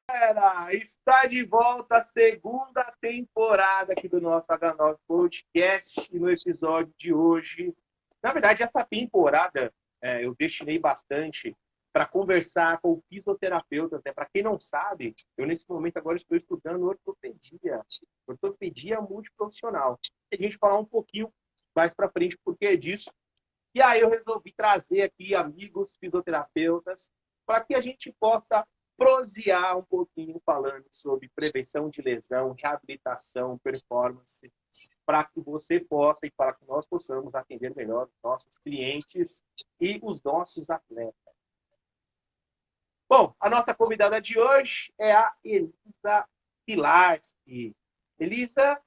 Galera, está de volta a segunda temporada aqui do nosso H9 Podcast e no episódio de hoje, na verdade essa temporada eu destinei bastante para conversar com fisioterapeutas, né? Para quem não sabe, eu nesse momento agora estou estudando ortopedia multiprofissional. E a gente falar um pouquinho mais para frente por que disso. E aí eu resolvi trazer aqui amigos fisioterapeutas para que a gente possa prosear um pouquinho falando sobre prevenção de lesão, reabilitação, performance, para que você possa e para que nós possamos atender melhor os nossos clientes e os nossos atletas. Bom, a nossa convidada de hoje é a Elisa Pilarski. Elisa,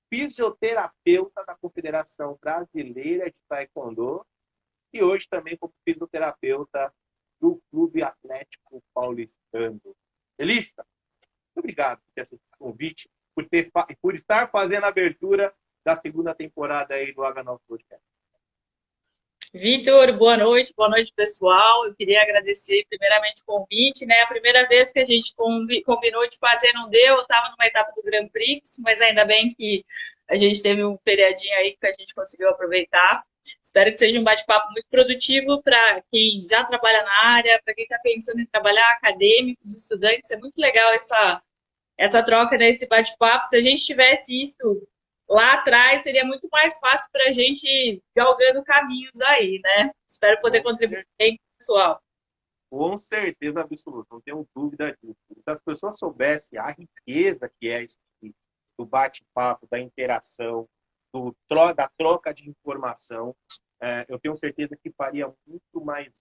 fisioterapeuta da Confederação Brasileira de Taekwondo e hoje também como fisioterapeuta do Clube Atlético Paulistano. Elisa, muito obrigado por ter aceito esse convite, por estar fazendo a abertura da segunda temporada aí do H9 Podcast. Vitor, boa noite, pessoal. Eu queria agradecer primeiramente o convite, né? A primeira vez que a gente combinou de fazer não deu, eu estava numa etapa do Grand Prix, mas ainda bem que a gente teve um feriadinho aí que a gente conseguiu aproveitar. Espero que seja um bate-papo muito produtivo para quem já trabalha na área, para quem está pensando em trabalhar, acadêmicos, estudantes. É muito legal essa troca, né? Esse bate-papo. Se a gente tivesse isso lá atrás, seria muito mais fácil para a gente ir galgando caminhos aí, né? Espero poder contribuir bem com o pessoal. Com certeza absoluta, não tenho dúvida disso. Se as pessoas soubessem a riqueza que é isso aqui, do bate-papo, da interação, da troca de informação, eu tenho certeza que faria muito mais.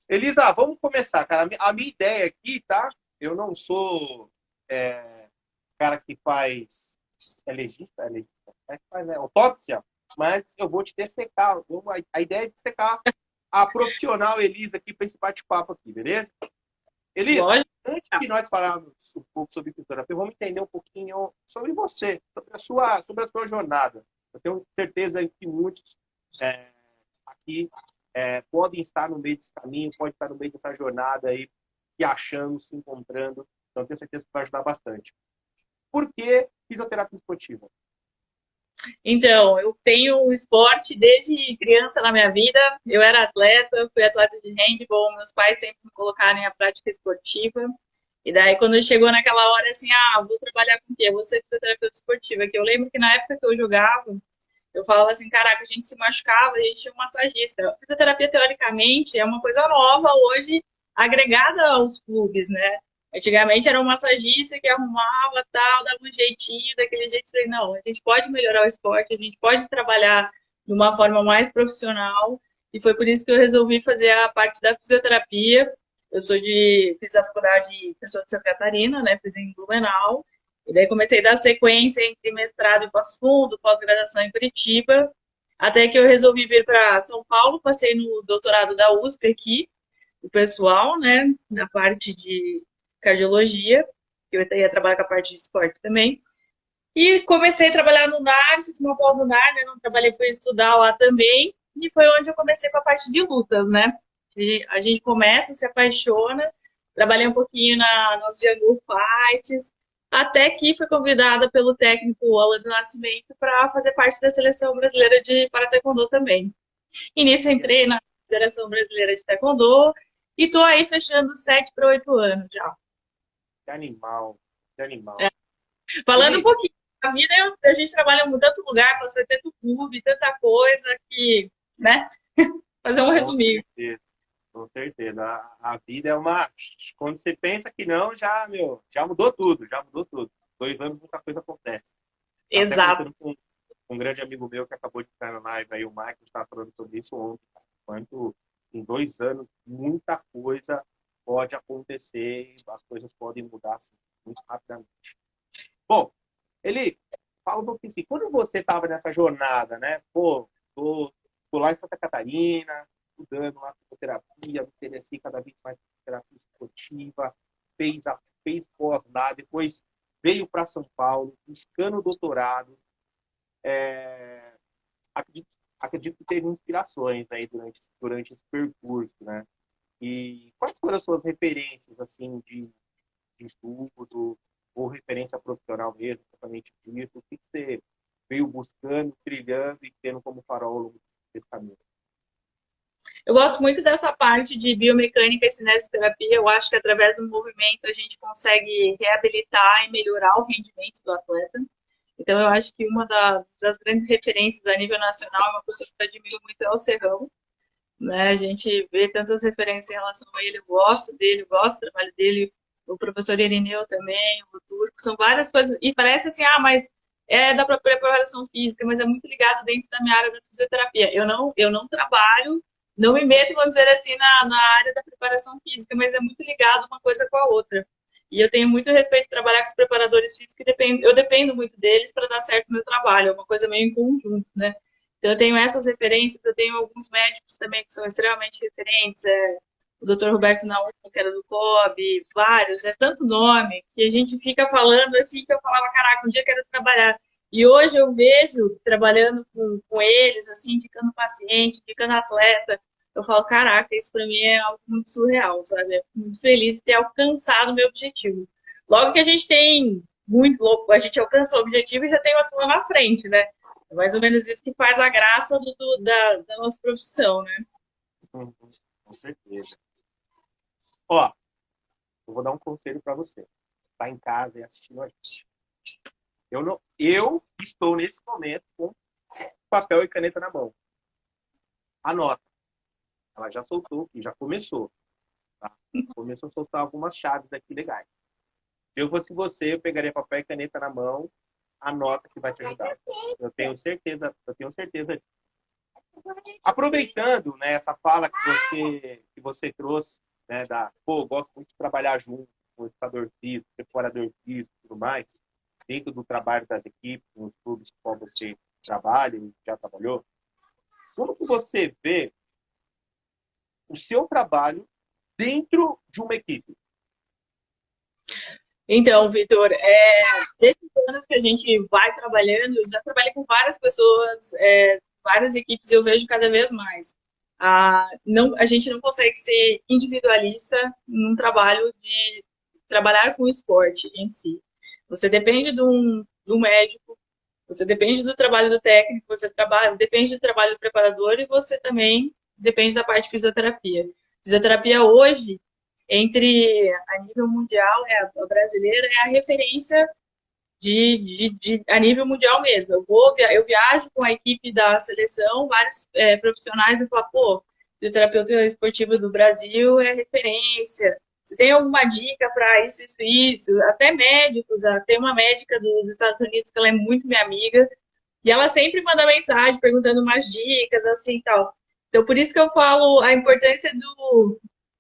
Elisa, vamos começar, cara. A minha ideia aqui, tá? Eu não sou cara que faz legista, que faz autópsia, mas eu vou te dessecar. A ideia é dissecar a profissional Elisa aqui para esse bate-papo aqui, beleza? Elisa, Lógico. Antes de nós falarmos um pouco sobre fisioterapia, vamos entender um pouquinho sobre você, sobre a sua jornada. Eu tenho certeza que muitos aqui podem estar no meio desse caminho, podem estar no meio dessa jornada aí, se achando, se encontrando. Então, eu tenho certeza que vai ajudar bastante. Por que fisioterapia esportiva? Então, eu tenho esporte desde criança na minha vida. Eu era atleta, fui atleta de handball, meus pais sempre me colocaram em a prática esportiva. E daí, quando chegou naquela hora, assim, vou trabalhar com o quê? Vou ser fisioterapeuta esportiva. Que eu lembro que na época que eu jogava, eu falava assim, caraca, a gente se machucava, a gente tinha um massagista. A fisioterapia, teoricamente, é uma coisa nova hoje, agregada aos clubes, né? Antigamente era um massagista que arrumava, tal, dava um jeitinho, daquele jeito. Falei, não, a gente pode melhorar o esporte, a gente pode trabalhar de uma forma mais profissional. E foi por isso que eu resolvi fazer a parte da fisioterapia. Fiz a faculdade de Pessoa de Santa Catarina, né? Fiz em Blumenau. E daí comecei a dar sequência entre mestrado em Passo Fundo, pós-graduação em Curitiba, até que eu resolvi vir para São Paulo, passei no doutorado da USP aqui, o pessoal, né, na parte de cardiologia, que eu ia trabalhar com a parte de esporte também. E comecei a trabalhar no NAR, fiz uma pós no NAR, né, não trabalhei, fui estudar lá também, e foi onde eu comecei com a parte de lutas, né. E a gente começa, se apaixona, trabalhei um pouquinho nos Jungle Fights, até que fui convidada pelo técnico Alan do Nascimento para fazer parte da seleção brasileira de para taekwondo também. E nisso entrei na Federação Brasileira de Taekwondo e tô aí fechando 7 para 8 anos já. Que animal, que animal. Falando um pouquinho, a vida a gente trabalha em tanto lugar, passou em tanto clube, tanta coisa que, né? Fazer um resuminho. Com certeza. A vida é uma. Quando você pensa que não, já mudou tudo, já mudou tudo. 2 anos, muita coisa acontece. Exato. Com um grande amigo meu que acabou de estar na live aí, o Michael, estava falando sobre isso ontem. Quanto em 2 anos, muita coisa pode acontecer, as coisas podem mudar assim, muito rapidamente. Bom, ele fala um pouquinho assim, quando você estava nessa jornada, né? Pô, tô lá em Santa Catarina, estudando lá fisioterapia, me interessei cada vez mais por terapia esportiva, fez pós lá, depois veio para São Paulo, buscando o doutorado. acredito que teve inspirações aí durante esse percurso, né? E quais foram as suas referências, assim, de estudo ou referência profissional mesmo, propriamente dito? O que você veio buscando, trilhando e tendo como farol ao longo desse caminho? Eu gosto muito dessa parte de biomecânica e cinesioterapia. Eu acho que através do movimento a gente consegue reabilitar e melhorar o rendimento do atleta. Então, eu acho que uma das grandes referências a nível nacional, uma pessoa que eu admiro muito é o Serrão, né? A gente vê tantas referências em relação a ele, eu gosto dele, eu gosto do trabalho dele, o professor Irineu também, o Turco, são várias coisas, e parece assim, mas é da própria preparação física, mas é muito ligado dentro da minha área da fisioterapia. Eu não trabalho, não me meto, vamos dizer assim, na área da preparação física, mas é muito ligado uma coisa com a outra. E eu tenho muito respeito de trabalhar com os preparadores físicos, eu dependo muito deles para dar certo o meu trabalho, é uma coisa meio em conjunto, né? Então, eu tenho essas referências, eu tenho alguns médicos também que são extremamente referentes, o Dr. Roberto Naum, que era do COB, vários, é tanto nome que a gente fica falando assim que eu falava, caraca, um dia eu quero trabalhar. E hoje eu vejo, trabalhando com eles, assim, indicando paciente, indicando atleta, eu falo, caraca, isso para mim é algo muito surreal, sabe? Eu fico muito feliz de ter alcançado o meu objetivo. Logo que a gente tem muito louco, a gente alcança o objetivo e já tem outro lá na frente, né? É mais ou menos isso que faz a graça da nossa profissão, né? Uhum, com certeza. Ó, eu vou dar um conselho para você. Tá em casa e assistindo a gente. Eu estou nesse momento com papel e caneta na mão. Anota. Ela já soltou e já começou. Tá? Começou a soltar algumas chaves aqui legais. Eu fosse você, eu pegaria papel e caneta na mão, anota que vai te ajudar. Eu tenho certeza. Aproveitando, né, essa fala que você trouxe, né, eu gosto muito de trabalhar junto com o educador físico, preparador físico e tudo mais, dentro do trabalho das equipes, nos clubes com qual você trabalha e já trabalhou. Como que você vê o seu trabalho dentro de uma equipe? Então, Vitor, desses anos que a gente vai trabalhando, eu já trabalhei com várias pessoas, várias equipes, eu vejo cada vez mais. A gente não consegue ser individualista num trabalho de trabalhar com o esporte em si. Você depende de um médico, você depende do trabalho do técnico, depende do trabalho do preparador e você também depende da parte de fisioterapia. Fisioterapia hoje, a nível mundial, a brasileira é a referência a nível mundial mesmo. Eu viajo com a equipe da seleção, vários profissionais, e falo, pô, fisioterapeuta esportiva do Brasil é referência. Você tem alguma dica para isso, isso, isso? Até médicos, tem uma médica dos Estados Unidos que ela é muito minha amiga, e ela sempre manda mensagem perguntando umas dicas, assim, tal. Então, por isso que eu falo a importância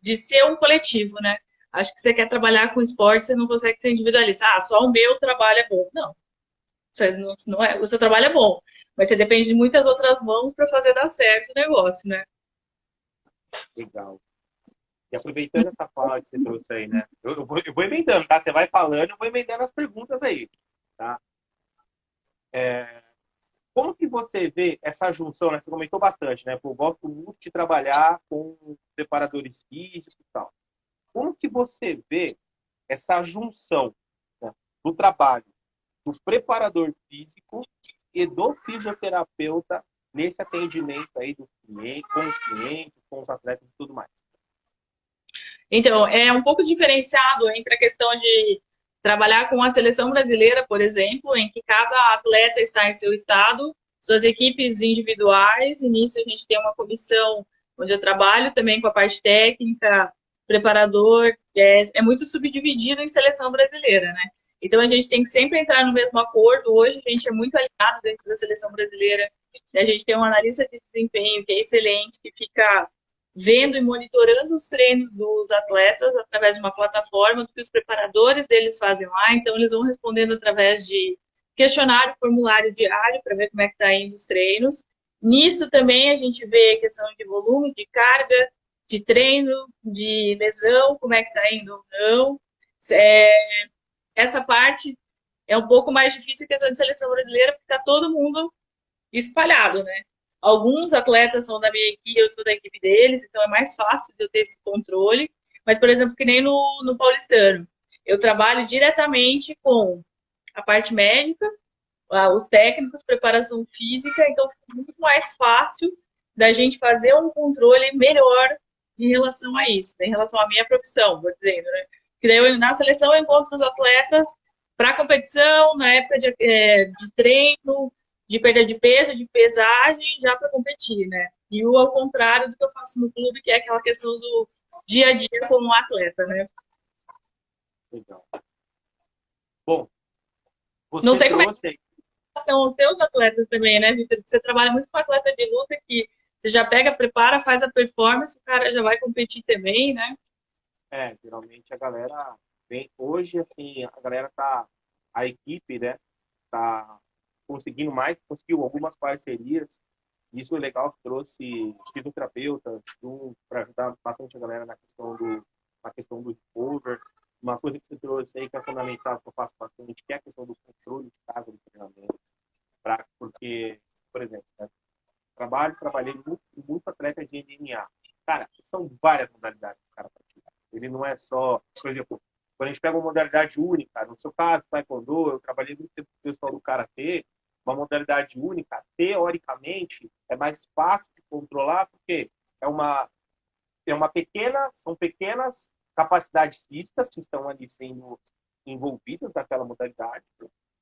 de ser um coletivo, né? Acho que você quer trabalhar com esporte, você não consegue ser individualista. Só o meu trabalho é bom. Não, não é, o seu trabalho é bom, mas você depende de muitas outras mãos para fazer dar certo o negócio, né? Legal. E aproveitando essa fala que você trouxe aí, né? Eu vou emendando, tá? Você vai falando, eu vou emendando as perguntas aí, tá? Como que você vê essa junção, né? Você comentou bastante, né? Pô, eu gosto muito de trabalhar com preparadores físicos e tal. Como que você vê essa junção, né, do trabalho do preparador físico e do fisioterapeuta nesse atendimento aí dos clientes, com os clientes, com os atletas e tudo mais? Então, é um pouco diferenciado entre a questão de trabalhar com a seleção brasileira, por exemplo, em que cada atleta está em seu estado, suas equipes individuais, e nisso a gente tem uma comissão onde eu trabalho também com a parte técnica, preparador, é muito subdividido em seleção brasileira, né? Então a gente tem que sempre entrar no mesmo acordo. Hoje a gente é muito alinhado dentro da seleção brasileira. A gente tem um analista de desempenho que é excelente, que fica vendo e monitorando os treinos dos atletas através de uma plataforma que os preparadores deles fazem lá. Então, eles vão respondendo através de questionário, formulário diário, para ver como é que está indo os treinos. Nisso também a gente vê questão de volume, de carga, de treino, de lesão, como é que está indo ou não. Essa parte é um pouco mais difícil, questão de seleção brasileira, porque está todo mundo espalhado, né? Alguns atletas são da minha equipe, eu sou da equipe deles, então é mais fácil de eu ter esse controle. Mas, por exemplo, que nem no Paulistano, eu trabalho diretamente com a parte médica, os técnicos, preparação física, então fica muito mais fácil da gente fazer um controle melhor em relação a isso, né? Em relação à minha profissão, vou dizendo, né? Que daí na seleção eu encontro os atletas para competição, na época de treino, de perda de peso, de pesagem, já para competir, né? E o ao contrário do que eu faço no clube, que é aquela questão do dia a dia como um atleta, né? Legal. Bom, Não você sei como é trouxe aí. que são os seus atletas também, né, Vitor? Você trabalha muito com atleta de luta que você já pega, prepara, faz a performance, o cara já vai competir também, né? Geralmente a galera vem. Hoje, assim, a galera tá. A equipe, né? Tá conseguindo mais, conseguiu algumas parcerias. Isso é legal, que trouxe fisioterapeuta para ajudar bastante a galera na questão do recover. Uma coisa que você trouxe aí que é fundamental, que eu faço bastante, que é a questão do controle de carga do treinamento. Porque, por exemplo, né, trabalhei muito atleta de MMA. Cara, são várias modalidades que o cara pratica. Ele não é só, por exemplo, quando a gente pega uma modalidade única, no seu caso, taekwondo, eu trabalhei muito tempo com o pessoal do karatê, uma modalidade única, teoricamente, é mais fácil de controlar, porque são pequenas capacidades físicas que estão ali sendo envolvidas naquela modalidade.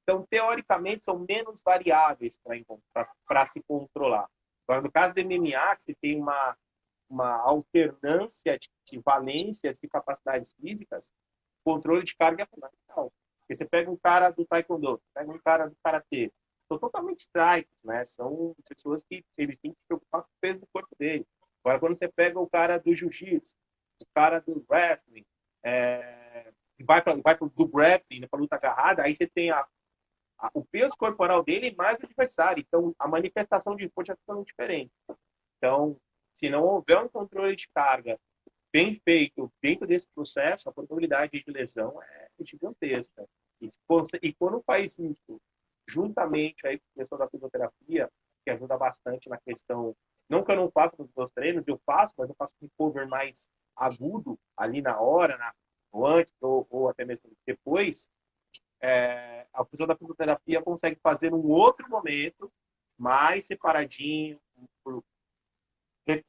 Então, teoricamente, são menos variáveis para se controlar. Agora, no caso do MMA, você tem uma alternância de valências de capacidades físicas, o controle de carga é fundamental. Porque você pega um cara do taekwondo, pega um cara do karatê, são totalmente estraicos, né? São pessoas que eles têm que se preocupar com o peso do corpo dele. Agora, quando você pega o cara do jiu-jitsu, o cara do wrestling, do grappling, né, para luta agarrada, aí você tem o peso corporal dele mais do adversário. Então, a manifestação de força é totalmente diferente. Então, se não houver um controle de carga bem feito dentro desse processo, a probabilidade de lesão é gigantesca. E quando faz isso juntamente aí com a questão da fisioterapia, que ajuda bastante na questão, não que eu não faço nos meus treinos, eu faço, mas eu faço um cover mais agudo ali na hora, ou antes, ou até mesmo depois, a pessoa da fisioterapia consegue fazer num outro momento, mais separadinho,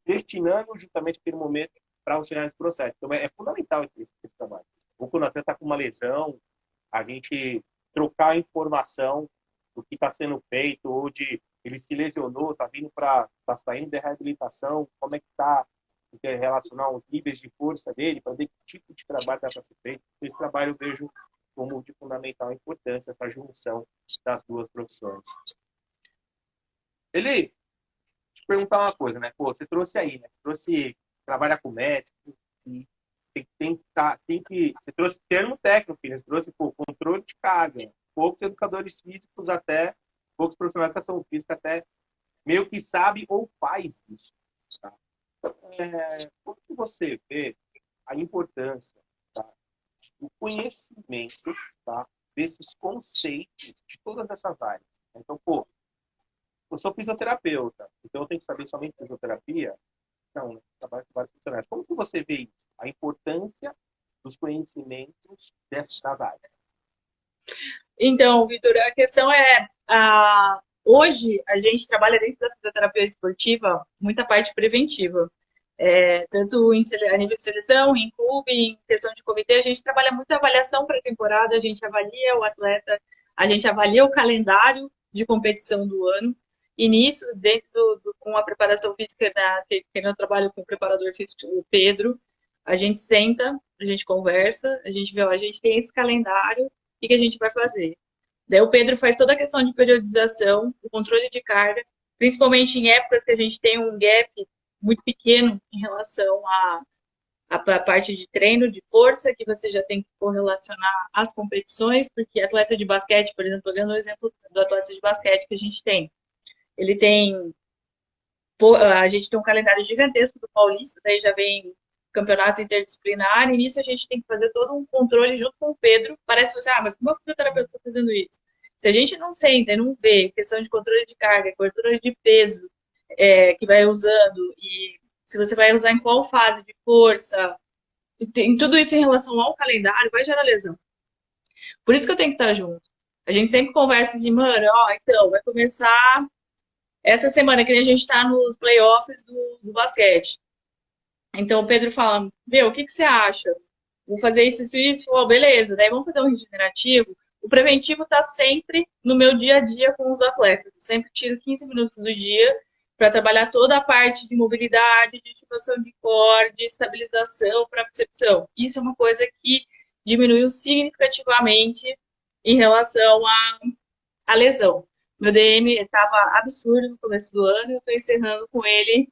destinando justamente aquele momento para auxiliar nesse processo. Então, é fundamental esse trabalho. Ou quando até está com uma lesão, a gente trocar informação do que está sendo feito, ou de ele se lesionou, está saindo da reabilitação, como é que está, relacionar os níveis de força dele, para ver que tipo de trabalho dá para ser feito. Esse trabalho eu vejo como de fundamental importância, essa junção das duas profissões. Ele, te perguntar uma coisa, né? Pô, você trouxe aí, né? Você trouxe trabalhar com médico, e você trouxe termo técnico, né? Você trouxe controle de carga, poucos educadores físicos até, poucos profissionais de educação física até meio que sabe ou faz isso. Tá? Como que você vê a importância, tá, do conhecimento, tá, desses conceitos de todas essas áreas? Então, pô, eu sou fisioterapeuta, então eu tenho que saber somente fisioterapia? Não, né? Trabalho com vários profissionais. Como que você vê isso? A importância dos conhecimentos das áreas? Então, Vitor, a questão hoje a gente trabalha dentro da fisioterapia esportiva muita parte preventiva. Tanto a nível de seleção, em clube, em questão de comitê, a gente trabalha muito a avaliação pré-temporada, a gente avalia o atleta, a gente avalia o calendário de competição do ano, e nisso, dentro com a preparação física, que eu trabalho com o preparador físico, o Pedro, a gente senta, a gente conversa, a gente vê, ó, a gente tem esse calendário, o que a gente vai fazer? Daí o Pedro faz toda a questão de periodização, o controle de carga, principalmente em épocas que a gente tem um gap muito pequeno em relação à parte de treino, de força, que você já tem que correlacionar as competições, porque atleta de basquete, por exemplo, pegando o exemplo do atleta de basquete que a gente tem, ele tem, a gente tem um calendário gigantesco do Paulista, daí já vem campeonato interdisciplinar, e nisso a gente tem que fazer todo um controle junto com o Pedro. Parece você, mas como é que o fisioterapeuta está fazendo isso? Se a gente não senta e não vê questão de controle de carga, controle de peso, que vai usando, e se você vai usar em qual fase de força, tem tudo isso em relação ao calendário, vai gerar lesão. Por isso que eu tenho que estar junto. A gente sempre conversa de, mano, ó, então, vai começar essa semana que a gente está nos playoffs do basquete. Então o Pedro fala, meu, o que você acha? Vou fazer isso, isso, isso. Oh, beleza, daí vamos fazer um regenerativo. O preventivo está sempre no meu dia a dia com os atletas. Eu sempre tiro 15 minutos do dia para trabalhar toda a parte de mobilidade, de ativação de core, de estabilização para percepção. Isso é uma coisa que diminuiu significativamente em relação à lesão. Meu DM estava absurdo no começo do ano e eu estou encerrando com ele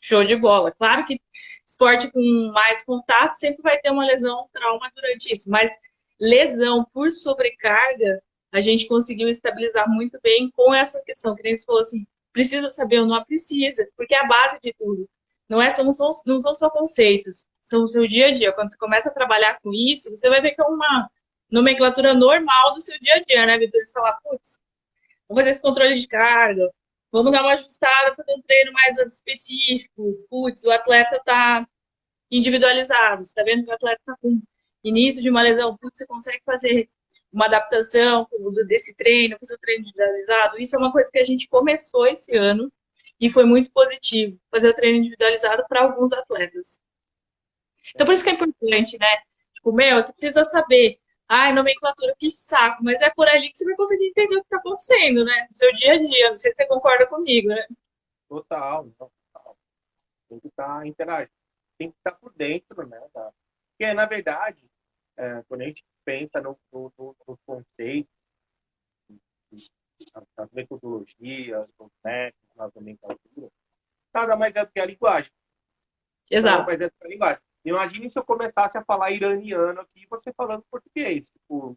show de bola. Claro que esporte com mais contato sempre vai ter uma lesão, um trauma durante isso, mas lesão por sobrecarga, a gente conseguiu estabilizar muito bem com essa questão, que nem você falou assim, precisa saber ou não precisa, porque é a base de tudo. Não são só conceitos, são o seu dia a dia. Quando você começa a trabalhar com isso, você vai ver que é uma nomenclatura normal do seu dia a dia, né, Vitor? Você fala, putz, vamos fazer esse controle de carga, vamos dar uma ajustada, fazer um treino mais específico. Putz, o atleta está individualizado, você está vendo que o atleta está com início de uma lesão, putz, você consegue fazer uma adaptação desse treino, fazer o treino individualizado. Isso é uma coisa que a gente começou esse ano e foi muito positivo, fazer o treino individualizado para alguns atletas. Então, por isso que é importante, né? Tipo, meu, você precisa saber. Ai, nomenclatura, que saco. Mas é por ali que você vai conseguir entender o que está acontecendo, né? No seu dia a dia. Não sei se você concorda comigo, né? Total, não, total. Tem que estar interagindo, tem que estar por dentro, né? Porque, na verdade, quando a gente pensa no conceito, nas metodologias, nos métodos, nas nomenclaturas, nada mais é do que a linguagem. Nada Exato. mais é do que a linguagem. Imagine se eu começasse a falar iraniano aqui e você falando português. Tipo,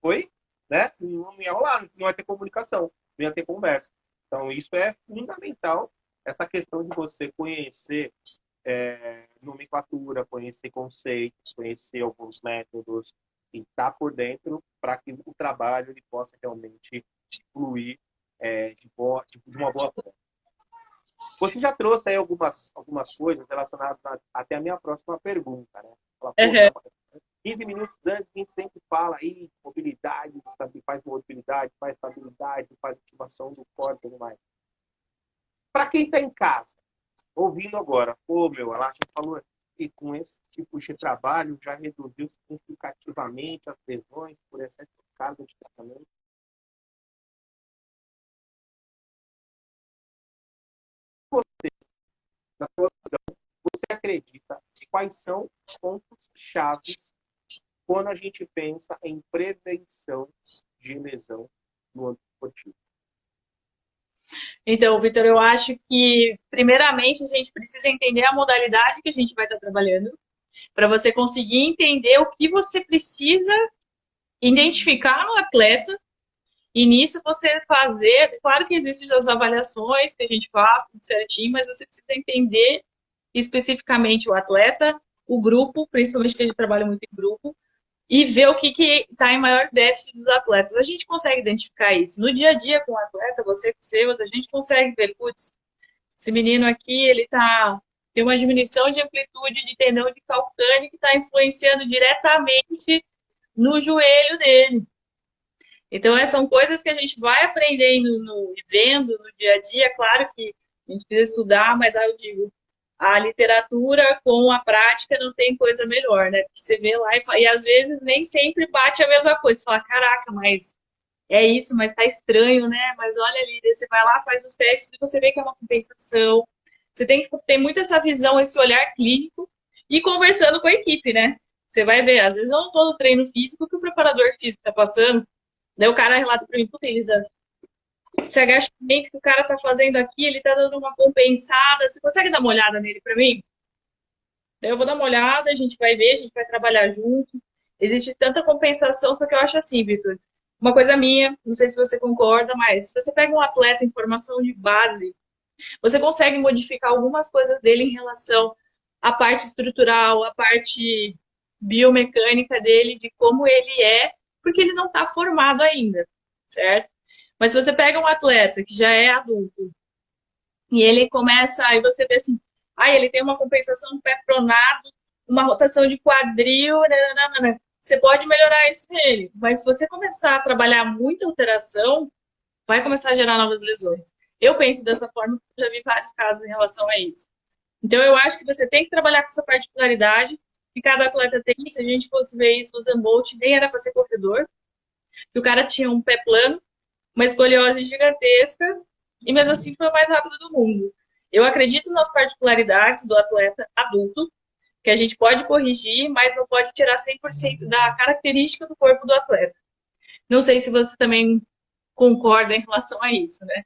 foi? Né? Não ia rolar, não ia ter comunicação, não ia ter conversa. Então, isso é fundamental, essa questão de você conhecer nomenclatura, conhecer conceitos, conhecer alguns métodos e estar por dentro para que o trabalho ele possa realmente fluir de uma boa forma. Você já trouxe aí algumas coisas relacionadas até a minha próxima pergunta, né? Fala, pô, 15 minutos antes, a gente sempre fala aí de mobilidade, faz mobilidade, faz estabilidade, faz ativação do corpo e tudo mais. Para quem está em casa, ouvindo agora, pô, meu, a Lacha falou que com esse tipo de trabalho já reduziu significativamente as lesões por excesso de carga de tratamento. Na sua visão, você acredita quais são os pontos chaves quando a gente pensa em prevenção de lesão no âmbito esportivo? Então, Vitor, eu acho que, primeiramente, a gente precisa entender a modalidade que a gente vai estar trabalhando, para você conseguir entender o que você precisa identificar no atleta, e nisso você fazer. Claro que existem as avaliações que a gente faz, tudo certinho, mas você precisa entender especificamente o atleta, o grupo, principalmente que a gente trabalha muito em grupo, e ver o que está em maior déficit dos atletas. A gente consegue identificar isso. No dia a dia com o atleta, você com o seu, a gente consegue ver, putz, esse menino aqui, tem uma diminuição de amplitude de tendão de calcâneo que está influenciando diretamente no joelho dele. Então, são coisas que a gente vai aprendendo e vendo no dia a dia. Claro que a gente precisa estudar, mas eu digo, a literatura com a prática não tem coisa melhor, né? Porque você vê lá e às vezes nem sempre bate a mesma coisa. Você fala, caraca, mas é isso, mas tá estranho, né? Mas olha ali, você vai lá, faz os testes e você vê que é uma compensação. Você tem que ter muito essa visão, esse olhar clínico e conversando com a equipe, né? Você vai ver, às vezes eu não estou no treino físico que o preparador físico está passando. Daí o cara relata para mim, puta, Elisa, esse agachamento que o cara tá fazendo aqui, ele tá dando uma compensada. Você consegue dar uma olhada nele para mim? Daí eu vou dar uma olhada, a gente vai ver, a gente vai trabalhar junto. Existe tanta compensação, só que eu acho assim, Vitor. Uma coisa minha, não sei se você concorda, mas se você pega um atleta em formação de base, você consegue modificar algumas coisas dele em relação à parte estrutural, à parte biomecânica dele, de como ele é, porque ele não está formado ainda, certo? Mas se você pega um atleta que já é adulto, E ele começa, aí você vê assim, ele tem uma compensação do pé pronado, uma rotação de quadril, nananana. Você pode melhorar isso nele, mas se você começar a trabalhar muita alteração, vai começar a gerar novas lesões. Eu penso dessa forma, porque já vi vários casos em relação a isso. Então, eu acho que você tem que trabalhar com sua particularidade, que cada atleta tem. Se a gente fosse ver isso, o Usain Bolt nem era para ser corredor, que o cara tinha um pé plano, uma escoliose gigantesca, e mesmo assim foi o mais rápido do mundo. Eu acredito nas particularidades do atleta adulto, que a gente pode corrigir, mas não pode tirar 100% da característica do corpo do atleta. Não sei se você também concorda em relação a isso, né?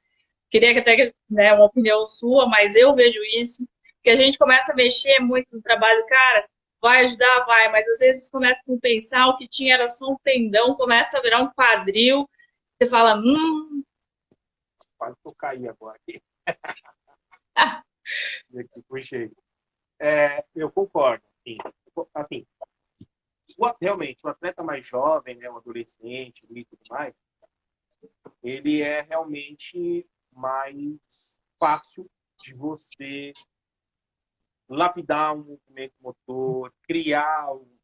Queria que até, né, uma opinião sua, mas eu vejo isso, que a gente começa a mexer muito no trabalho, cara, vai ajudar, vai, mas às vezes começa a pensar o que tinha era só um tendão, começa a virar um quadril, você fala, Quase que eu caí agora aqui. ah, Puxei. Eu concordo. Assim, realmente, o atleta mais jovem, né, o adolescente e tudo mais, ele é realmente mais fácil de você lapidar um movimento motor, criar um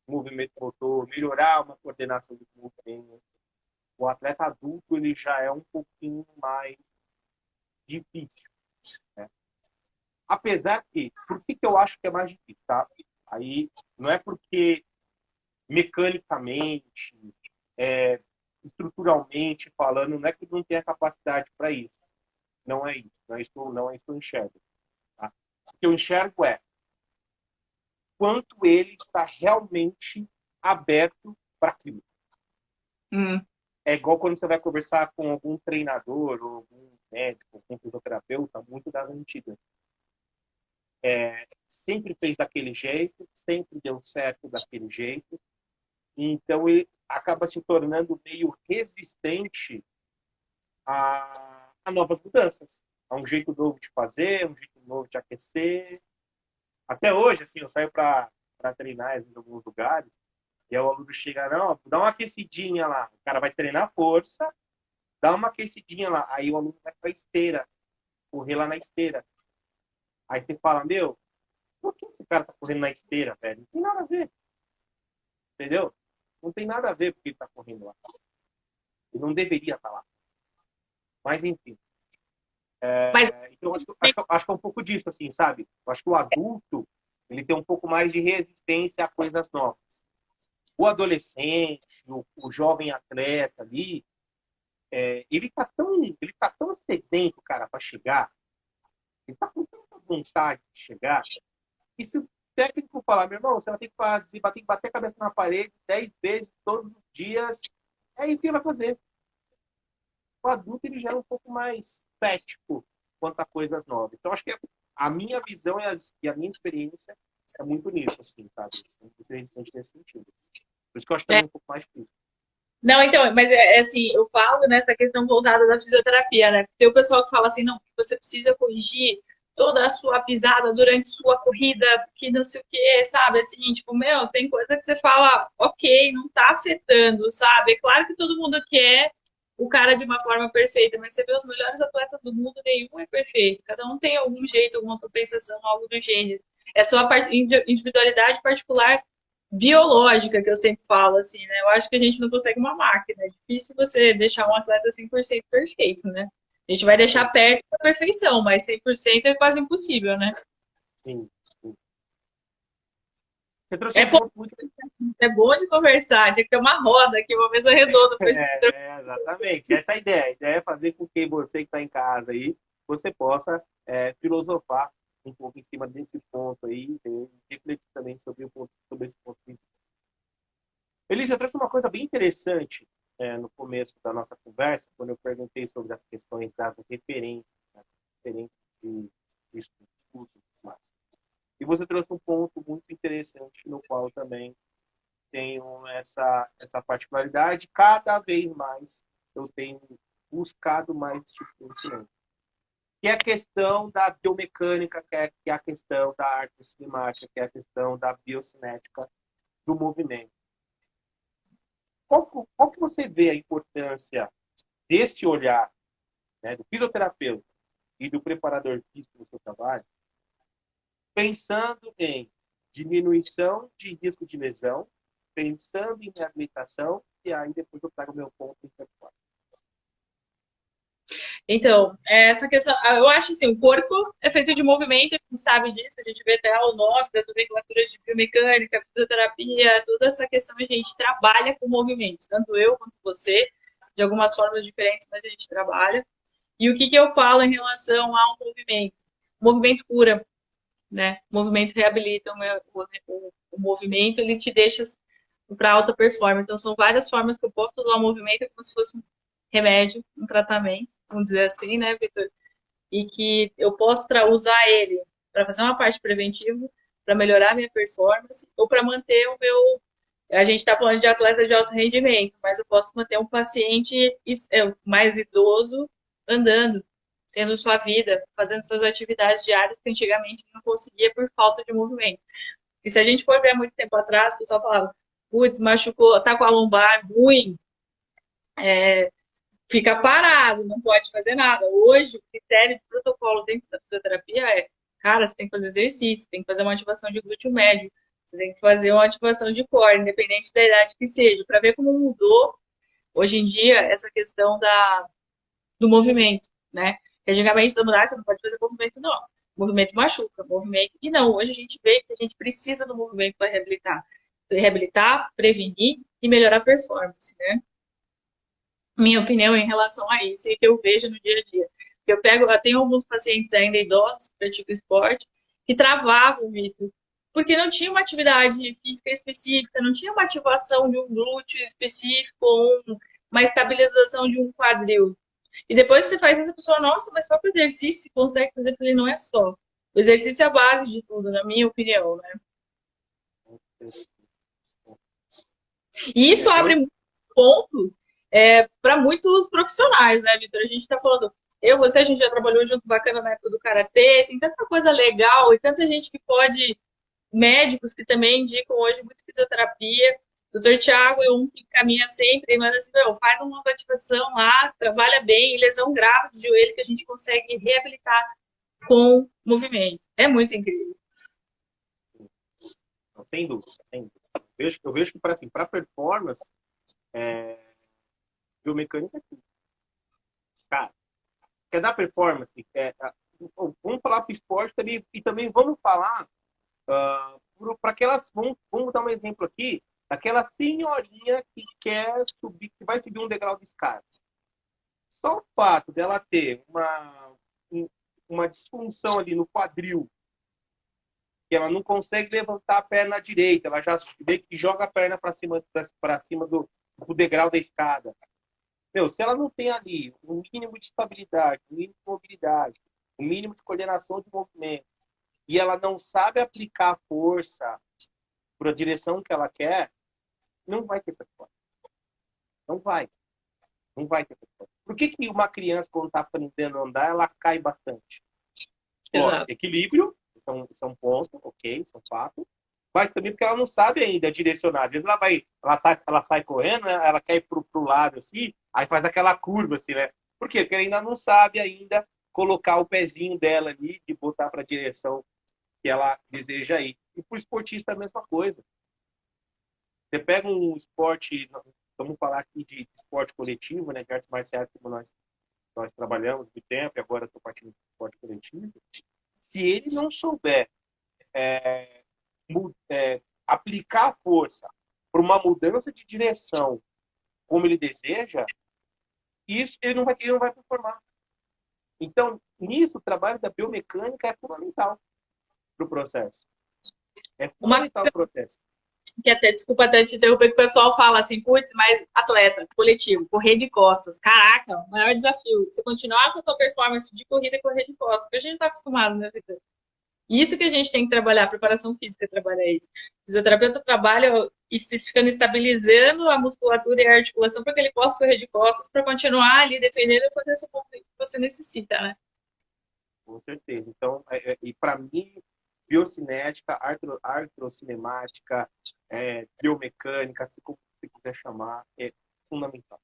movimento motor, melhorar uma coordenação do movimento. O atleta adulto ele já é um pouquinho mais difícil, né? Apesar que, por que eu acho que é mais difícil, tá? Aí não é porque mecanicamente, é, estruturalmente falando, não é que não tenha capacidade para isso. Não é isso. Não é isso que eu enxergo. Tá? O que eu enxergo é quanto ele está realmente aberto para aquilo. hum, É igual quando você vai conversar com algum treinador, ou algum médico, algum fisioterapeuta, muito das antigas. Sempre fez daquele jeito, sempre deu certo daquele jeito, então ele acaba se tornando meio resistente a novas mudanças, a um jeito novo de fazer, um jeito novo de aquecer. Até hoje, assim, eu saio para treinar em alguns lugares e aí o aluno chega, não, dá uma aquecidinha lá. O cara vai treinar força, dá uma aquecidinha lá. Aí o aluno vai para a esteira, correr lá na esteira. Aí você fala, meu, por que esse cara tá correndo na esteira, velho? Não tem nada a ver, entendeu? Não tem nada a ver porque ele tá correndo lá. Ele não deveria estar lá. Mas, enfim. mas Então, acho que é um pouco disso, assim, sabe? Eu acho que o adulto, ele tem um pouco mais de resistência a coisas novas. O adolescente, o jovem atleta ali, ele tá tão sedento, cara, para chegar, ele tá com tanta vontade de chegar, que se o técnico falar, meu irmão, você vai ter que fazer, vai ter que bater a cabeça na parede 10 vezes todos os dias, é isso que ele vai fazer. O adulto, ele já é um pouco mais cético quanto a coisas novas. Então, acho que a minha visão e a minha experiência é muito nisso, assim, sabe? Muito resistente nesse sentido. Por isso que eu acho também um pouco mais difícil. não, então, mas assim, eu falo nessa questão voltada da fisioterapia, né? Tem o pessoal que fala assim, não, você precisa corrigir toda a sua pisada durante sua corrida, que não sei o quê, sabe? Assim, tipo, meu, tem coisa que você fala, ok, não tá afetando, sabe? É claro que todo mundo quer o cara de uma forma perfeita, mas você vê os melhores atletas do mundo, nenhum é perfeito. Cada um tem algum jeito, alguma compensação, algo do gênero. É só a individualidade particular biológica que eu sempre falo, assim, né? Eu acho que a gente não consegue uma máquina. É difícil você deixar um atleta 100% perfeito, né? A gente vai deixar Sim, perto da perfeição, mas 100% é quase impossível, né? sim, sim. Você trouxe É um bom, ponto muito. é bom de conversar, tinha que ter uma roda aqui, uma mesa redonda pra gente. Exatamente. Essa é a ideia. A ideia é fazer com que você que está em casa aí, você possa filosofar um pouco em cima desse ponto aí, e refletir também sobre esse ponto. Elisa, eu trouxe uma coisa bem interessante no começo da nossa conversa, quando eu perguntei sobre as questões das referências, né, referências de estudo. E você trouxe um ponto muito interessante, no qual também tenho essa particularidade. Cada vez mais eu tenho buscado mais esse tipo de conhecimento. Que é a questão da biomecânica, que é a questão da arte cinemática, que é a questão da biocinética do movimento. Qual que você vê a importância desse olhar, né, do fisioterapeuta e do preparador físico no seu trabalho, pensando em diminuição de risco de lesão, pensando em reabilitação, e aí depois eu trago o meu ponto intelectual. Então, essa questão, eu acho assim, o corpo é feito de movimento, a gente sabe disso, a gente vê até o nome das nomenclaturas de biomecânica, fisioterapia, toda essa questão a gente trabalha com movimentos, tanto eu quanto você, de algumas formas diferentes, mas a gente trabalha. E o que eu falo em relação ao movimento? O movimento cura, né? O movimento reabilita, o movimento ele te deixa para alta performance. Então, são várias formas que eu posso usar o movimento como se fosse um remédio, um tratamento, vamos dizer assim, né, Vitor? E que eu posso usar ele para fazer uma parte preventiva, para melhorar a minha performance, ou para manter o meu. A gente está falando de atleta de alto rendimento, mas eu posso manter um paciente mais idoso andando, tendo sua vida, fazendo suas atividades diárias que antigamente não conseguia por falta de movimento. E se a gente for ver há muito tempo atrás, o pessoal falava, putz, machucou, tá com a lombar ruim, fica parado, não pode fazer nada. Hoje, o critério de protocolo dentro da fisioterapia é, cara, você tem que fazer exercício, tem que fazer uma ativação de glúteo médio, você tem que fazer uma ativação de core, independente da idade que seja, para ver como mudou hoje em dia essa questão do movimento, né? Que antigamente todo mundo, você não pode fazer movimento, não. Movimento machuca, movimento. E não, hoje a gente vê que a gente precisa do movimento para reabilitar. Reabilitar, prevenir e melhorar a performance, né? Minha opinião em relação a isso e que eu vejo no dia a dia. Eu tenho alguns pacientes ainda idosos que praticam esporte que travavam, Vitor, porque não tinha uma atividade física específica, não tinha uma ativação de um glúteo específico ou uma estabilização de um quadril. E depois que você faz isso, a pessoa, nossa, mas só com exercício você consegue fazer, ele não é só. O exercício é a base de tudo, na minha opinião, né? E isso abre muito ponto para muitos profissionais, né, Vitor? A gente está falando, você, a gente já trabalhou junto bacana na época do Karatê, tem tanta coisa legal e tanta gente que pode, médicos que também indicam hoje muito fisioterapia. Doutor Tiago é um que caminha sempre, mas assim, faz uma ativação lá, trabalha bem, lesão grave de joelho que a gente consegue reabilitar com movimento. É muito incrível. Sem dúvida, sem dúvida. Eu vejo que para performance, biomecânica é tudo. Cara, quer dar performance? Vamos falar para o esporte também, e também vamos falar para aquelas. Vamos dar um exemplo aqui, daquela senhorinha que quer subir, que vai subir um degrau de escada. Só o fato dela ter uma disfunção ali no quadril, que ela não consegue levantar a perna direita, ela já vê que joga a perna para cima do degrau da escada. Meu, se ela não tem ali um mínimo de estabilidade, um mínimo de mobilidade, um mínimo de coordenação de movimento, e ela não sabe aplicar a força para a direção que ela quer, não vai ter performance. Não vai. Não vai ter performance. Por que uma criança, quando está aprendendo a andar, ela cai bastante? Lógico, equilíbrio, isso é um ponto, ok, isso é um fato. Mas também porque ela não sabe ainda direcionar. Às vezes ela sai correndo, né? Ela quer ir pro lado assim, aí faz aquela curva assim, né? Por quê? Porque ela ainda não sabe ainda colocar o pezinho dela ali e botar para a direção que ela deseja ir. E para o esportista é a mesma coisa. Você pega um esporte, vamos falar aqui de esporte coletivo, né? De artes marciais, como nós trabalhamos muito tempo, e agora estou partindo de esporte coletivo. Se ele não souber aplicar a força para uma mudança de direção como ele deseja, isso ele não vai performar. Então, nisso, o trabalho da biomecânica é fundamental para o processo. É fundamental o processo. Que até, desculpa até te interromper, que o pessoal fala assim, putz, mas atleta, coletivo, correr de costas. Caraca, o maior desafio. Você continuar com a sua performance de corrida e correr de costas, porque a gente não está acostumado, né, Vitor? Isso que a gente tem que trabalhar, a preparação física trabalha isso. O fisioterapeuta trabalha especificando, estabilizando a musculatura e a articulação para que ele possa correr de costas, para continuar ali defendendo e fazer esse movimento que você necessita, né? Com certeza. Então, e para mim, biocinética, artrocinemática, biomecânica, se como você quiser chamar, é fundamental.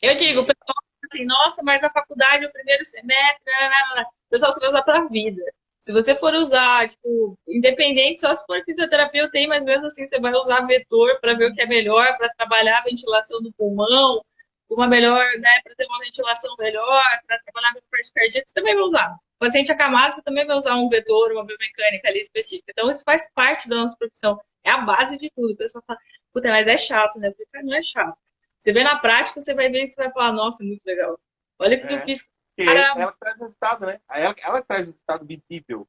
Eu digo, o pessoal assim, nossa, mas a faculdade é o primeiro semestre, nananana. Pessoal, você vai usar para a vida. Se você for usar, tipo, independente, só se for fisioterapia, eu tenho, mas mesmo assim você vai usar vetor para ver o que é melhor, para trabalhar a ventilação do pulmão, uma melhor, né, para ter uma ventilação melhor, para trabalhar com parte cardíaca, você também vai usar. O paciente acamado, você também vai usar um vetor, uma biomecânica ali específica. Então, isso faz parte da nossa profissão. É a base de tudo. O pessoal fala, puta, mas é chato, né? Porque não é chato. Você vê na prática, você vai ver e você vai falar, nossa, muito legal. Olha o que eu É, fiz. porque Cara, ela que traz resultado, né? Ela que traz resultado visível.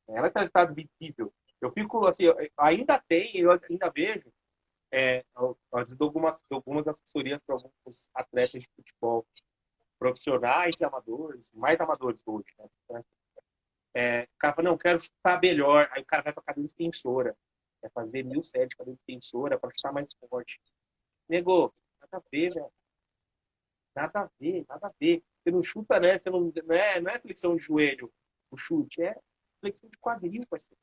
Ela que traz resultado visível. Eu fico, assim, ainda tem, eu ainda vejo, às vezes, algumas assessorias para alguns atletas de futebol profissionais e amadores, mais amadores hoje, né? O cara fala, não, quero chutar melhor. Aí o cara vai para cadeira extensora. Quer fazer 1.007 de cadeira extensora para chutar mais forte. Negou, nada a ver, velho. Nada a ver, nada a ver. Você não chuta, né? Você não é flexão de joelho, o chute, é flexão de quadril, parceiro.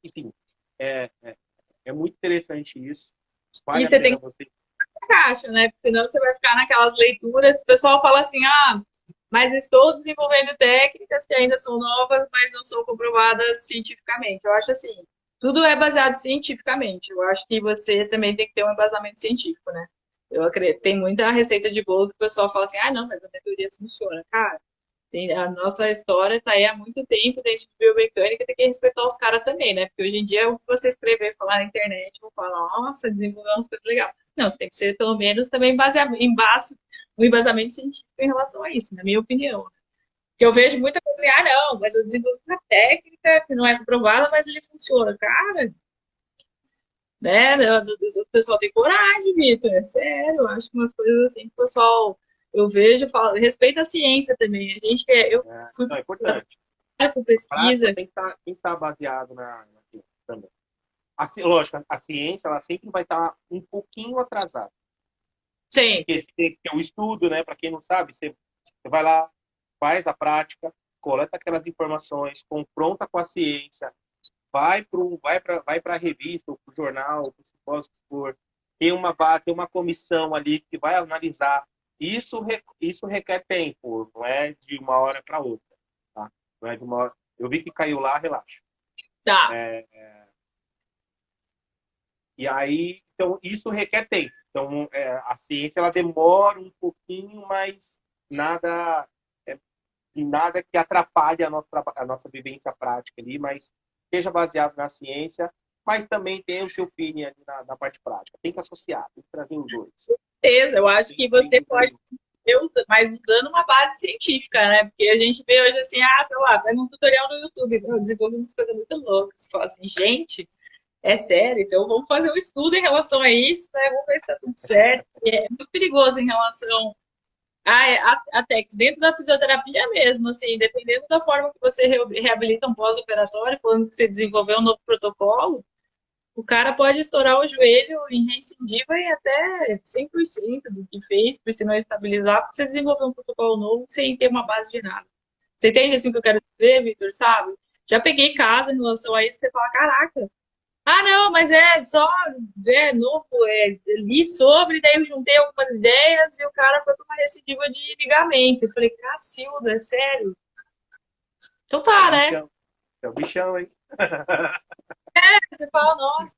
Enfim, é, é, é muito interessante isso. e Vale a você tem pena que você. caixa, né? Porque senão você vai ficar naquelas leituras. O pessoal fala assim, ah, mas estou desenvolvendo técnicas que ainda são novas, mas não são comprovadas cientificamente. Eu acho assim, tudo é baseado cientificamente. Eu acho que você também tem que ter um embasamento científico, né? Eu acredito, tem muita receita de bolo que o pessoal fala assim, ah, não, mas a minha teoria funciona. Cara, a nossa história está aí há muito tempo dentro de biomecânica, tem que respeitar os caras também, né? Porque hoje em dia, o que você escrever e falar na internet, vão falar, nossa, desenvolveu umas coisas legais. Não, você tem que ser, pelo menos, também baseado em base, um embasamento científico em relação a isso, na minha opinião. Porque eu vejo muita coisa assim, ah, não, mas eu desenvolvi uma técnica que não é comprovada, mas ele funciona. Cara, né? O pessoal tem coragem, Vitor, é sério. Eu acho que umas coisas assim que o pessoal, eu vejo, falo, respeita a ciência também. A gente eu fui Não, é importante. com A prática pesquisa. tem que estar baseado na ciência também. Lógico, a ciência ela sempre vai estar um pouquinho atrasada. Sim, Porque você tem que ter o estudo, né? Para quem não sabe, você vai lá, faz a prática, coleta aquelas informações, confronta com a ciência, vai para a revista, ou para o jornal, para o simpósio que for, tem uma comissão ali que vai analisar. Isso requer tempo, não é de uma hora para outra. Tá? Não é de uma hora. Eu vi que caiu lá, relaxa. tá. E aí, então, isso requer tempo. Então, a ciência ela demora um pouquinho, mas nada, é, nada que atrapalhe a nossa vivência prática ali, mas seja baseado na ciência, mas também tem o seu feeling ali na parte prática. Tem que associar, tem que trazer os dois. Certeza, eu acho que Tem você que pode trazer. ter, mas usando uma base científica, né? Porque a gente vê hoje assim, ah, sei lá, vai num tutorial no YouTube, eu desenvolvi umas coisas muito loucas. Você fala assim, gente, é sério, então vamos fazer um estudo em relação a isso, né? Vamos ver se está tudo certo. É muito perigoso em relação a TECs, dentro da fisioterapia mesmo, assim, dependendo da forma que você reabilita um pós-operatório, falando que você desenvolveu um novo protocolo, o cara pode estourar o joelho em recidiva em até 100% do que fez, por se não estabilizar, porque você desenvolveu um protocolo novo sem ter uma base de nada. Você entende assim o que eu quero dizer, Vitor, sabe? Já peguei casa em relação a isso, você fala, caraca, ah, não, mas é só novo, li sobre, daí eu juntei algumas ideias e o cara foi para uma recidiva de ligamento. Eu falei, Cacilda, é sério? Então É o tá, né? bichão. É o bichão, hein? Você fala, nossa,